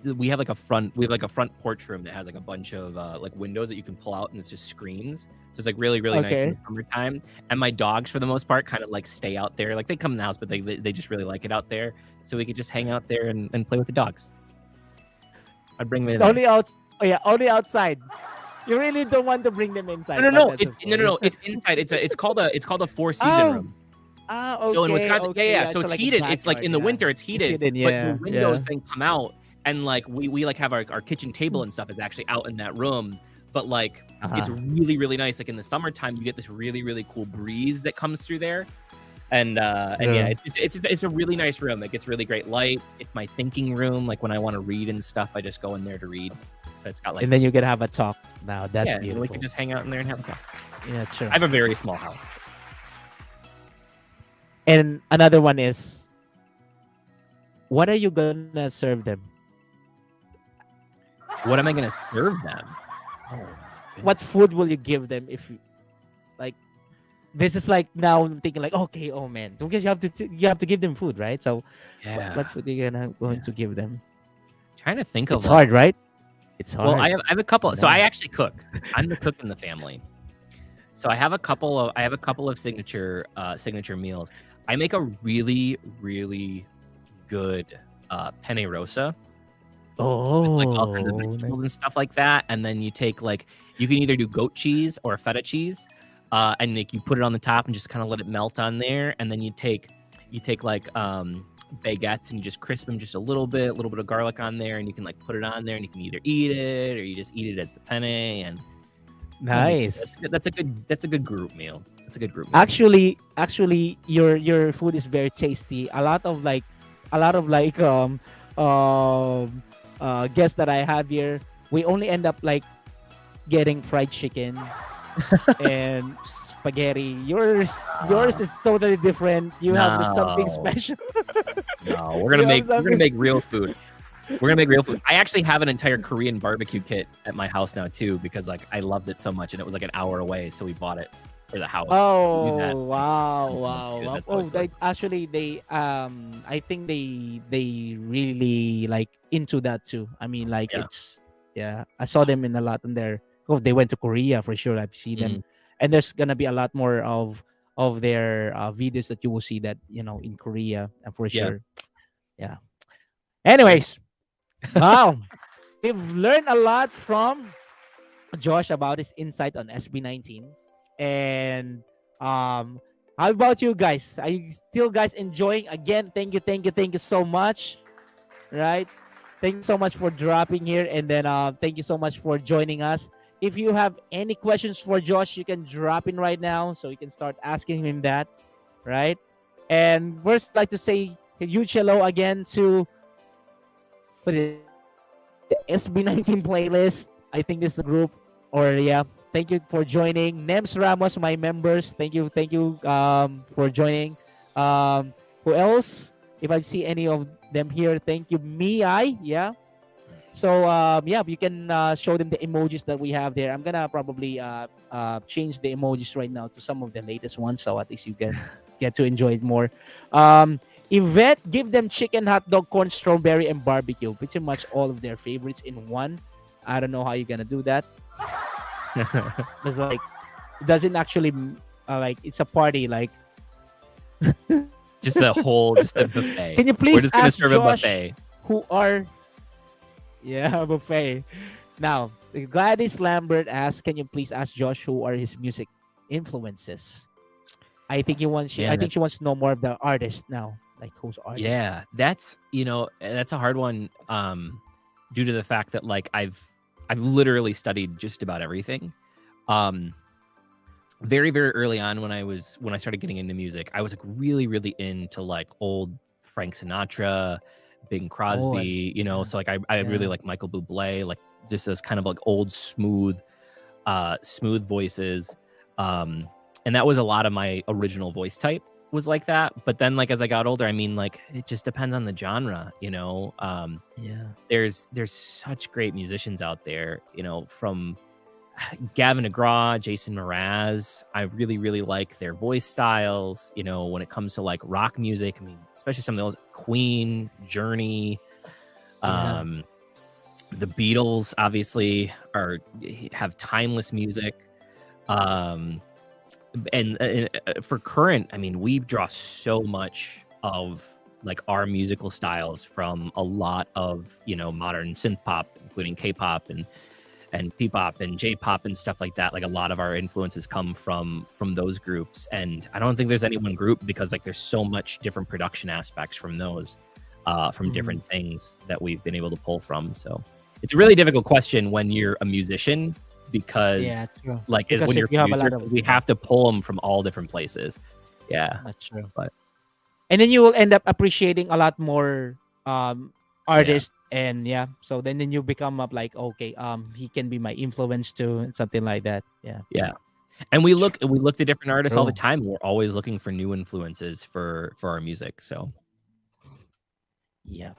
We have like a front porch room that has like a bunch of like windows that you can pull out, and it's just screens. So it's like really nice in the summertime. And my dogs, for the most part, kind of like stay out there. Like they come in the house, but they just really like it out there. So we could just hang out there and play with the dogs. I'd bring them in. Only outside. You really don't want to bring them inside. No. It's inside. It's called a four-season room. Okay. So in Wisconsin, okay. So it's like heated. It's like in the winter, it's heated. But the windows then come out, and like we like have our kitchen table and stuff is actually out in that room. But like it's really nice. Like in the summertime, you get this really cool breeze that comes through there, and it's a really nice room. It gets really great light. It's my thinking room. Like when I want to read and stuff, I just go in there to read. But it's got like, and then you can have a talk. Now that's beautiful. We can just hang out in there and have a talk. Yeah, true. I have a very small house. And another one is, what are you gonna serve them? What am I gonna serve them? What food will you give them if you, like, this is like now I'm thinking like, okay, oh man, because you have to give them food, right? So what food are you going to give them? Trying to think of it's hard, right? It's hard. Well, I have a couple. So I actually cook. I'm the cook in the family. So I have a couple of signature meals. I make a really good penne rosa. Oh, with like all kinds of vegetables and stuff like that. And then you take like, you can either do goat cheese or feta cheese, and like you put it on the top and just kind of let it melt on there. And then you take like baguettes and you just crisp them just a little bit of garlic on there, and you can like put it on there, and you can either eat it or you just eat it as the penne. And Nice. That's a good group meal. That's a good group meal. Actually, your food is very tasty. A lot of guests that I have here, we only end up like getting fried chicken and spaghetti. Yours is totally different. You have something No. special. No, You have we're gonna something. make real food. We're gonna make real food. I actually have an entire Korean barbecue kit at my house now too, because like I loved it so much, and it was like an hour away, so we bought it for the house. We do that. Oh wow, Good. wow. That's how Oh, it goes. they I think they really like into that too. I mean, like Yeah. it's yeah. I saw them in a lot in there. Oh, they went to Korea for sure. I've seen them, Mhm. and there's gonna be a lot more of their videos that you will see that in Korea for Yeah. sure. Yeah. Good. Anyways, wow, we've learned a lot from Josh about his insight on SB19. And how about you guys? Are you still guys enjoying? Again, thank you so much. Right? Thank you so much for dropping here, and then thank you so much for joining us. If you have any questions for Josh, you can drop in right now, so you can start asking him that. Right? And first, I'd like to say a huge hello again to what is it, the SB19 playlist. I think this is the group, or yeah. Thank you for joining. Nems Ramos, my members. Thank you for joining. Who else? If I see any of them here, thank you. Yeah. So yeah, you can show them the emojis that we have there. I'm gonna probably change the emojis right now to some of the latest ones, so at least you get to enjoy it more. Yvette, give them chicken, hot dog, corn, strawberry, and barbecue. Pretty much all of their favorites in one. I don't know how you're gonna do that. It's like it doesn't actually like it's a party. Like, just a buffet. can you We're please just gonna ask serve a Josh buffet. who are buffet. Now, Gladys Lambert asks, can you please ask Josh who are his music influences? I think Yeah, I think she wants to know more of the artist now. Like who's artist? Yeah, that's that's a hard one. Due to the fact that like I've literally studied just about everything. Very very early on when I started getting into music, I was like really into like old Frank Sinatra, Bing Crosby, So like I really like Michael Bublé, like just those kind of like old smooth voices. And that was a lot of my original voice type was like that. But then like as I got older, I mean, like it just depends on the genre, Yeah. There's such great musicians out there, from Gavin DeGraw, Jason Mraz. I really like their voice styles, when it comes to like rock music. I mean, especially some of those Queen, Journey, Yeah. the Beatles obviously have timeless music. And for current, I mean, we draw so much of like our musical styles from a lot of modern synth pop, including K-pop and P-pop and J-pop and stuff like that. Like a lot of our influences come from those groups, and I don't think there's any one group because like there's so much different production aspects from those from different things that we've been able to pull from. So it's a really difficult question when you're a musician, because true. like Because when if you're you a have a producer, lot of we have to pull them from all different places. Yeah, That's true. but And then you will end up appreciating a lot more yeah, artists, and yeah. So then you become up like, okay, he can be my influence too, something like that. Yeah. yeah. And we look to different artists all the True. time. We're always looking for new influences for our music. So Yeah.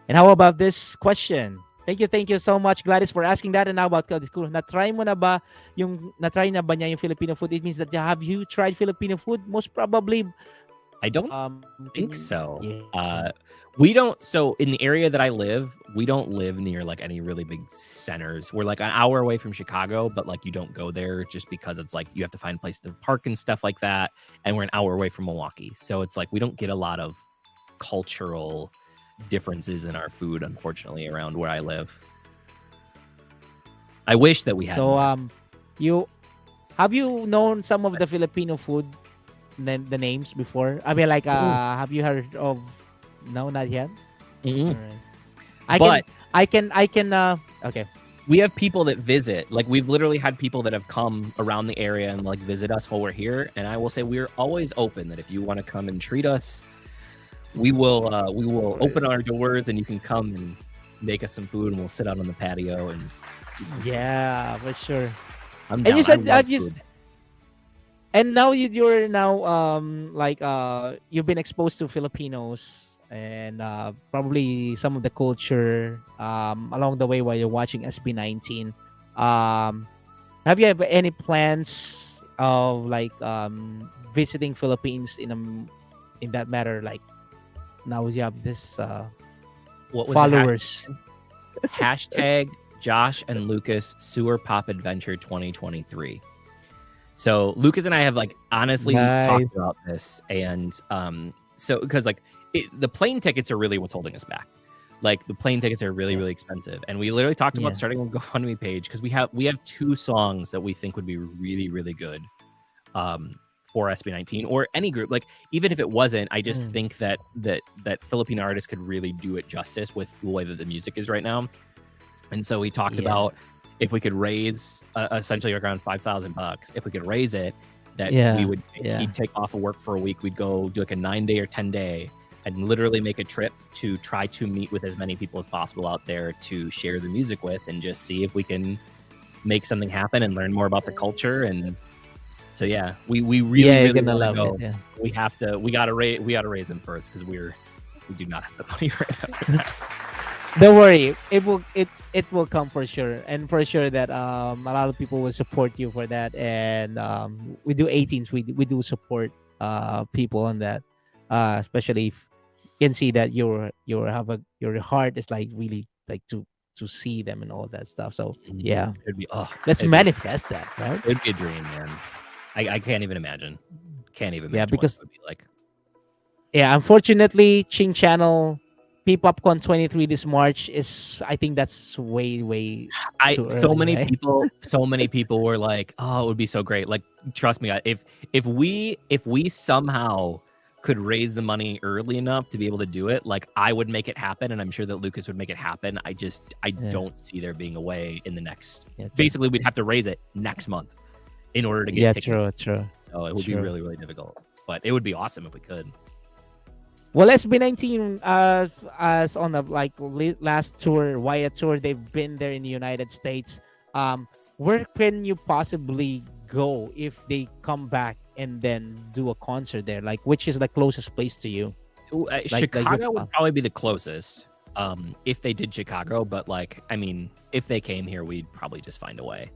And how about this question? Thank you so much, Gladys, for asking that. And how about Gladys? Cool. Na-try na ba niya yung Filipino food? It means that have you tried Filipino food? Most probably. I don't Can think you- so. Yeah. We don't. So in the area that I live, we don't live near like any really big centers. We're like an hour away from Chicago, but like you don't go there just because it's like you have to find a place to park and stuff like that. And we're an hour away from Milwaukee, so it's like we don't get a lot of cultural differences in our food, unfortunately, around where I live. I wish that we had. So more. you have you known some of the Filipino food, the names before? I mean, like have you heard of? No, not yet. Mm-mm. All right. But I can. Okay. we have people that visit. Like we've literally had people that have come around the area and like visit us while we're here. And I will say we're always open. That if you want to come and treat us, we will open our doors and you can come and make us some food and we'll sit out on the patio and. Yeah, for sure. I'm And down. you said I love you food. and now you're now like you've been exposed to Filipinos and probably some of the culture along the way while you're watching SB19. Have you ever any plans of like visiting Philippines in that matter? Like now you have this What was followers. the hashtag Josh and Lucas Sewer Pop Adventure 2023. So Lucas and I have like honestly talked Nice. about this, and so because like the plane tickets are really what's holding us back. Like the plane tickets are really Yeah. really expensive, and we literally talked Yeah. about starting a GoFundMe page because we have 2 songs that we think would be really really good for SB19 or any group. Like even if it wasn't, I just think that Filipino artists could really do it justice with the way that the music is right now. And so we talked Yeah. about if we could raise essentially around $5,000. If we could raise it, that Yeah, we would yeah. he'd take off of work for a week. We'd go do like a 9-day or 10-day and literally make a trip to try to meet with as many people as possible out there to share the music with and just see if we can make something happen and learn more about the culture. And so yeah, we really Yeah, you're really gonna want to love go. it. Yeah. We gotta raise them first because we do not have the money right now for that. Don't worry, it will come for sure, and for sure that a lot of people will support you for that, and we do 18s, we do support people on that, especially if you can see that your heart is like really like to see them and all that stuff. So yeah, It'd be let's it'd be, manifest that, right? it'd be a dream, man. I can't even imagine. Can't even Yeah, imagine what it because would be like. yeah, unfortunately, Ching Channel P-PopCon 23 this March is, I think that's way too early, right? So many people were like, "Oh, it would be so great." Like, trust me, if we somehow could raise the money early enough to be able to do it, like I would make it happen, and I'm sure that Lucas would make it happen. I Yeah. don't see there being a way in the next. Yeah, true. Basically, we'd have to raise it next month in order to get Yeah, tickets. true. So it would be True. really really difficult, but it would be awesome if we could. Well, SB19 as on the like last tour, Wyatt tour, they've been there in the United States. Where can you possibly go if they come back and then do a concert there? Like, which is the closest place to you? Ooh, Like Chicago would probably be the closest if they did Chicago, but like I mean if they came here we'd probably just find a way.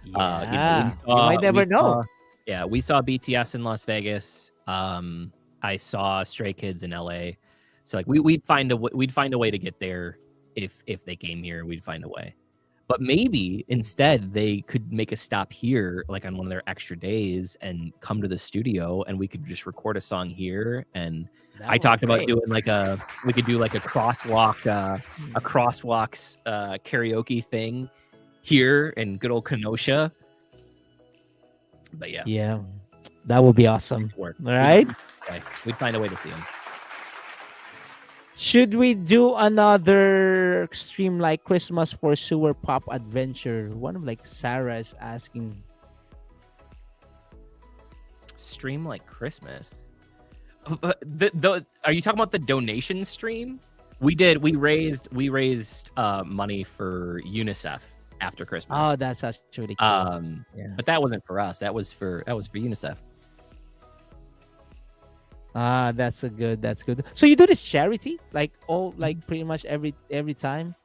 Yeah, you might never know. Yeah, we saw BTS in Las Vegas. I saw Stray Kids in LA. So like we'd find a way to get there if they came here. We'd find a way. But maybe instead they could make a stop here, like on one of their extra days, and come to the studio, and we could just record a song here. And That I would talked be about great. doing we could do like a crosswalks karaoke thing here in good old Kenosha. But yeah, Yeah, that would be awesome. work. All right. We'd find a way to see them. Should we do another stream like Christmas for Sewer Pop Adventure? One of like Sarah is asking. Stream like Christmas. Are you talking about the donation stream? We raised money for UNICEF after Christmas. Oh, that's actually cool. Yeah. But that wasn't for us. That was for UNICEF. That's good. So you do this charity like all like pretty much every time.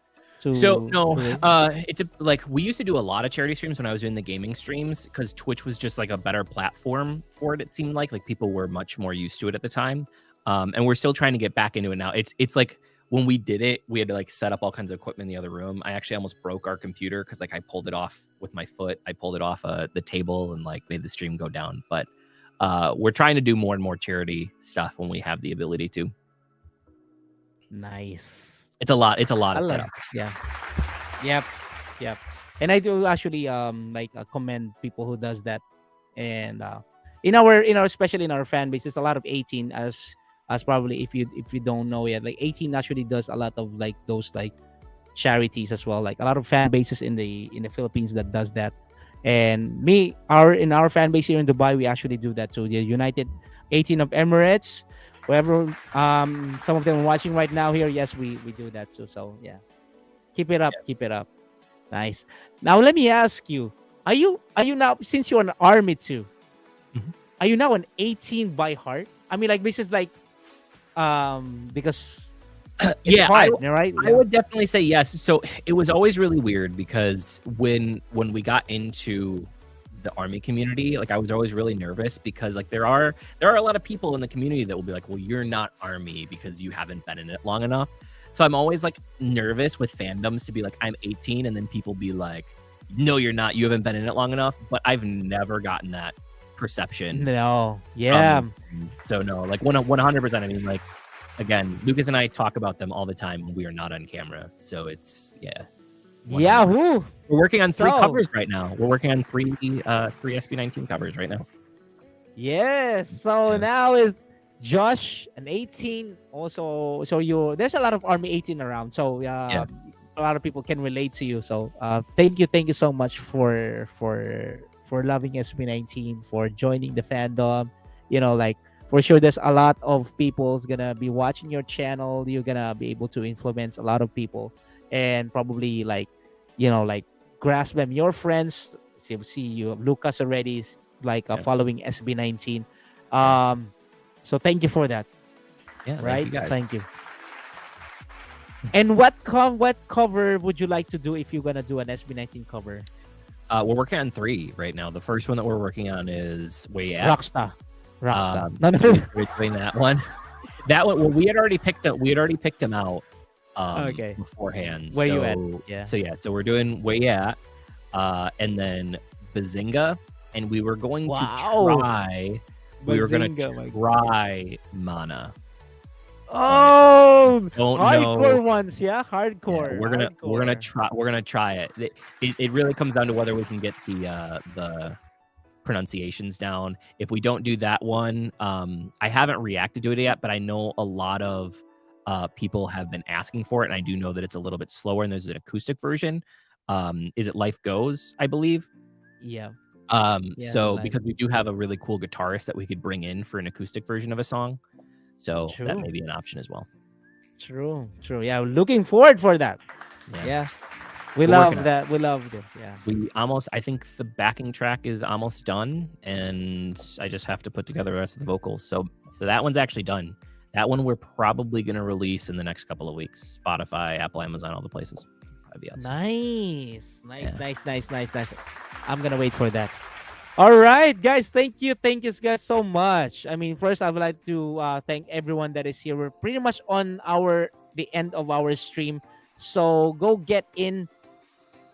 So no, to- it's like we used to do a lot of charity streams when I was doing the gaming streams because Twitch was just like a better platform for it. It seemed like people were much more used to it at the time, and we're still trying to get back into it now. It's like when we did it, we had to like set up all kinds of equipment in the other room. I actually almost broke our computer because like I pulled it off with my foot. I pulled it off the table and like made the stream go down. But we're trying to do more and more charity stuff when we have the ability to. Nice. It's a lot. It's a I lot of love. setup. Yeah. Yep. And I do actually commend people who does that. And in our especially in our fan base, there's a lot of 18 as probably if you don't know yet, like 18 actually does a lot of like those like charities as well. Like a lot of fan bases in the Philippines that does that. And in our fan base here in Dubai, we actually do that too. The United 18 of Emirates, whoever, some of them are watching right now here. Yes, we do that too. So yeah, keep it up, keep it up. Nice. Now let me ask you: Are you now, since you're an army too? Mhm. Are you now an 18 by heart? I mean, like this is like because it's Yeah, hard, right? I would definitely say yes. So it was always really weird because when we got into the army community, like I was always really nervous because like there are a lot of people in the community that will be like, well, you're not army because you haven't been in it long enough. So I'm always like nervous with fandoms to be like, I'm 18, and then people be like, no, you're not. You haven't been in it long enough. But I've never gotten that perception. No, yeah, So no, like 100%. I mean, like again, Lucas and I talk about them all the time when we are not on camera. So it's yeah. 100%. Who? We're working on 3 So- covers right now. We're working on three SB19 covers right now. Yes. So Yeah. now is Josh an 18? Also, so there's a lot of Army 18 around. So Yeah. a lot of people can relate to you. So thank you so much for loving SB19, for joining the fandom. You know, like for sure, there's a lot of people's gonna be watching your channel. You're gonna be able to influence a lot of people, and probably like, like grasp them. Your friends, see you have Lucas already, like Yeah. following SB19. Yeah. So thank you for that. Yeah, thank Right? you guys. Thank you. And what cover would you like to do if you're gonna do an SB19 cover? We're working on 3 right now. The first one that we're working on is Way Out. Rockstar. No, So we're doing that one. That one. Well, we had already picked them out. Okay. Beforehand. Where so, you at? Yeah. So we're doing Way At, and then Bazinga, and we were going to try. We were going Bazinga, to my try Mana. Oh, Don't hardcore know. ones, yeah, Yeah, hardcore. we're gonna hardcore. we're gonna try it. It really comes down to whether we can get the pronunciations down. If we don't do that one, I haven't reacted to it yet, but I know a lot of people have been asking for it, and I do know that it's a little bit slower. And there's an acoustic version. Is it Life Goes? I believe. Yeah. So Life because we do have a really cool guitarist that we could bring in for an acoustic version of a song, so that True. may be an option as well. True. Yeah, looking forward for that. Yeah. We We're love working on that. We love it. Yeah. I think the backing track is almost done, and I just have to put together the rest of the vocals. So that one's actually done. That one we're probably going to release in the next couple of weeks. Spotify, Apple, Amazon, all the places. That'd be awesome. Nice. Yeah. Nice. I'm gonna wait for that. All right, guys. Thank you guys so much. I mean, first I would like to thank everyone that is here. We're pretty much on the end of our stream, so go get in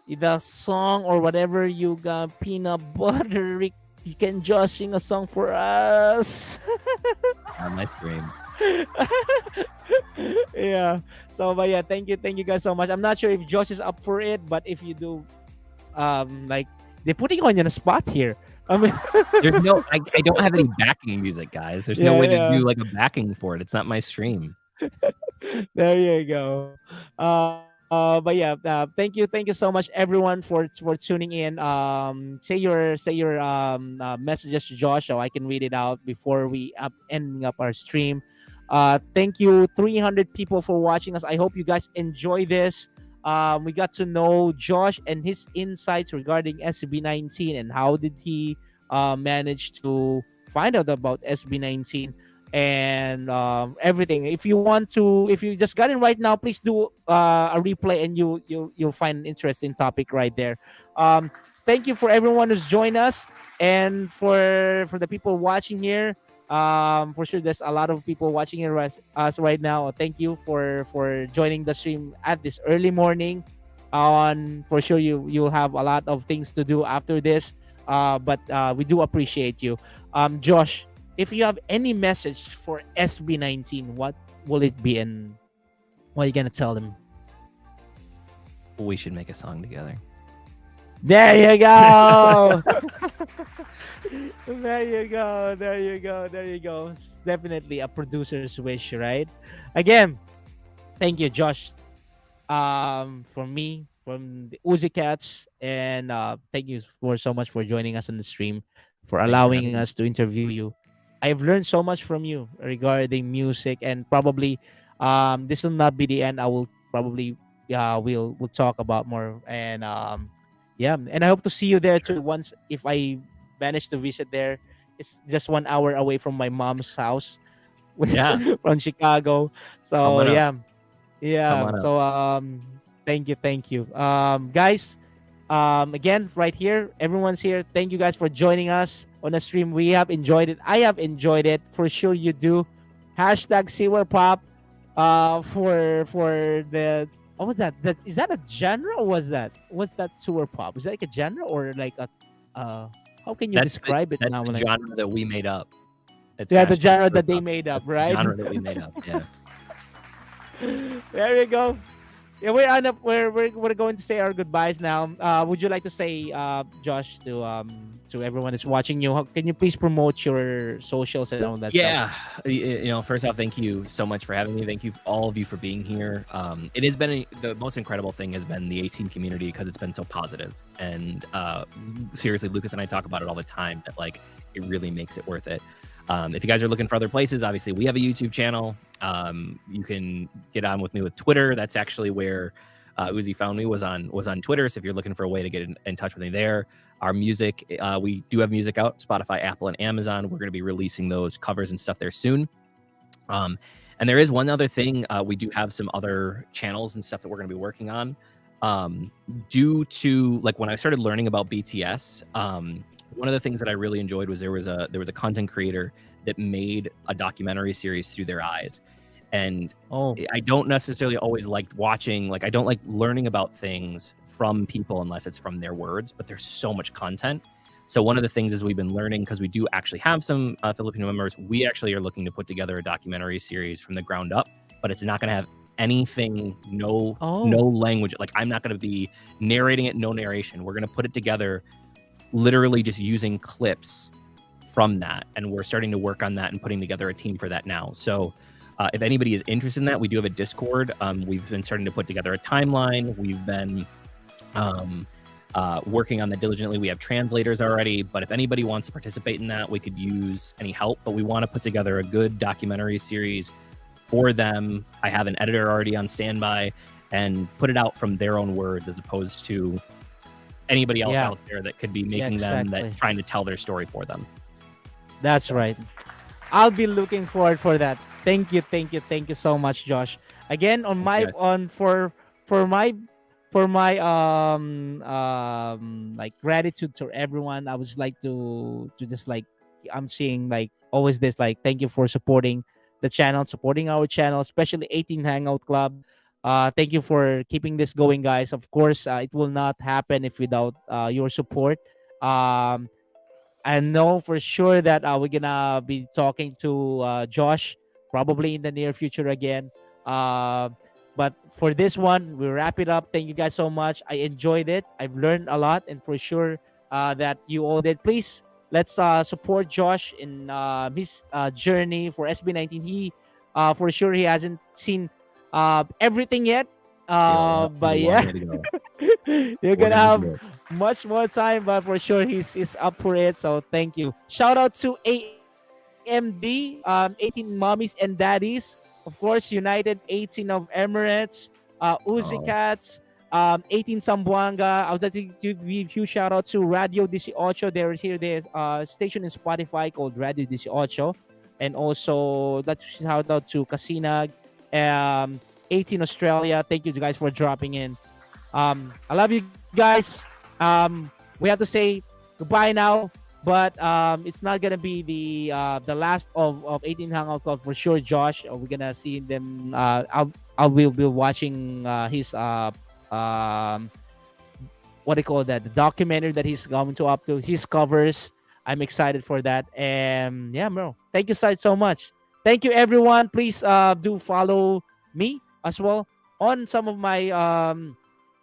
the song or whatever you got. Peanut butter. Rick, you can just sing a song for us. On my stream. Yeah. So, but yeah, thank you guys so much. I'm not sure if Josh is up for it, but if you do, like they're putting you on the spot here. I mean, There's no, I don't have any backing music, guys. There's no way to do like a backing for it. It's not my stream. there you go. But yeah, thank you so much everyone for tuning in. Say your messages to Josh so I can read it out before we ending up our stream. Thank you 300 people for watching us. I hope you guys enjoy this. We got to know Josh and his insights regarding SB19 and how did he manage to find out about SB19 and everything. If you just got it right now, please do a replay and you'll find an interesting topic right there. Thank you for everyone who's joined us, and for the people watching here. For sure there's a lot of people watching us right now. Thank you for joining the stream at this early morning. For sure you'll have a lot of things to do after this, but we do appreciate you. Josh, if you have any message for SB19, what will it be and what are you gonna tell them? We should make a song together. There you go. There you go. It's definitely a producer's wish, right? Again, thank you, Josh. from me, from the Uzi Cats, and thank you for so much for joining us on the stream, for Thank you for allowing having me. us to interview you. I've learned so much from you regarding music, and probably this will not be the end. I will probably we'll talk about more, and yeah, and I hope to see you there Sure. too. Once if I manage to visit there, it's just 1 hour away from my mom's house Yeah. from Chicago. Come So on up. yeah, Come yeah. on up. So thank you. Guys, again, right here, everyone's here. Thank you guys for joining us on the stream. We have enjoyed it. I have enjoyed it. For sure you do. Hashtag Sewer Pop for the what was that? That is that a genre or what's that sewer pop? Is that like a genre or like a uh how can you describe it That's now? the Like genre that we made up. It's yeah, the hashtag genre Sewer that they Pop. made up, That's the right? genre that we made up. Yeah. There you go. Yeah, we're on up. We're going to say our goodbyes now. Would you like to say, Josh, to everyone that's watching you? Can you please promote your socials and all that stuff? Yeah, first off, thank you so much for having me. Thank you, all of you, for being here. It has been the most incredible thing has been the 18 community because it's been so positive. And seriously, Lucas and I talk about it all the time. That like it really makes it worth it. If you guys are looking for other places, obviously we have a YouTube channel. You can get on with me with Twitter. That's actually where Uzi found me was on Twitter. So if you're looking for a way to get in touch with me there, our music, we do have music out, Spotify, Apple, and Amazon. We're going to be releasing those covers and stuff there soon. And there is one other thing. We do have some other channels and stuff that we're going to be working on. Due to like when I started learning about BTS, one of the things that I really enjoyed was there was a content creator that made a documentary series through their eyes. And I don't necessarily always like watching, like I don't like learning about things from people unless it's from their words, but there's so much content. So one of the things is we've been learning, because we do actually have some Filipino members, we actually are looking to put together a documentary series from the ground up, but it's not going to have anything, no language. Like I'm not going to be narrating it, no narration. We're going to put it together literally just using clips from that. And we're starting to work on that and putting together a team for that now. So if anybody is interested in that, we do have a Discord. We've been starting to put together a timeline. We've been working on that diligently. We have translators already, but if anybody wants to participate in that, we could use any help. But we want to put together a good documentary series for them. I have an editor already on standby, and put it out from their own words as opposed to anybody else out there that could be making them, that's trying to tell their story for them. That's right. I'll be looking forward for that. Thank you so much, Josh. Again, on my for my like gratitude to everyone, I would like to just like I'm seeing like always this like thank you for supporting the channel, supporting our channel, especially 18 Hangout Club. Thank you for keeping this going, guys. Of course, it will not happen if without your support. I know for sure that we're gonna be talking to Josh probably in the near future again. But for this one, we wrap it up. Thank you guys so much. I enjoyed it. I've learned a lot, and for sure that you all did. Please let's support Josh in his journey for SB19. He for sure he hasn't seen everything yet. But yeah, you're gonna have much more time, but for sure he's up for it. So thank you. Shout out to AMD, 18 mommies and daddies. Of course, United 18 of Emirates, Uzi Cats, 18 Sambuanga. I would like to give a huge shout out to Radio 18. They're here. There's a station in Spotify called Radio 18. And also, let's shout out to Kasinag, 18 Australia. Thank you guys for dropping in. I love you guys. We have to say goodbye now, but it's not gonna be the last of 18 Hangout Club for sure. Josh, we're gonna see them. I will be watching his what do you call that? The documentary that he's going to up to his covers. I'm excited for that. And yeah, bro, thank you so much. Thank you, everyone. Please do follow me as well on some of my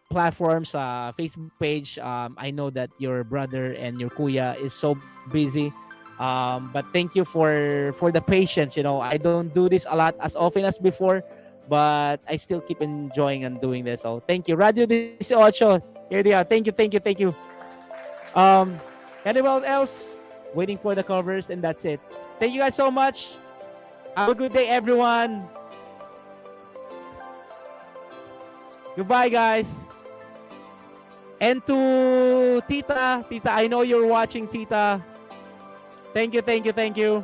platforms, Facebook page. I know that your brother and your kuya is so busy, but thank you for the patience. You know, I don't do this a lot as often as before, but I still keep enjoying and doing this. So thank you, Radio 18. Here they are. Thank you. Anyone else? Waiting for the covers, and that's it. Thank you guys so much. Have a good day, everyone. Goodbye, guys. And to Tita, I know you're watching, Tita. Thank you.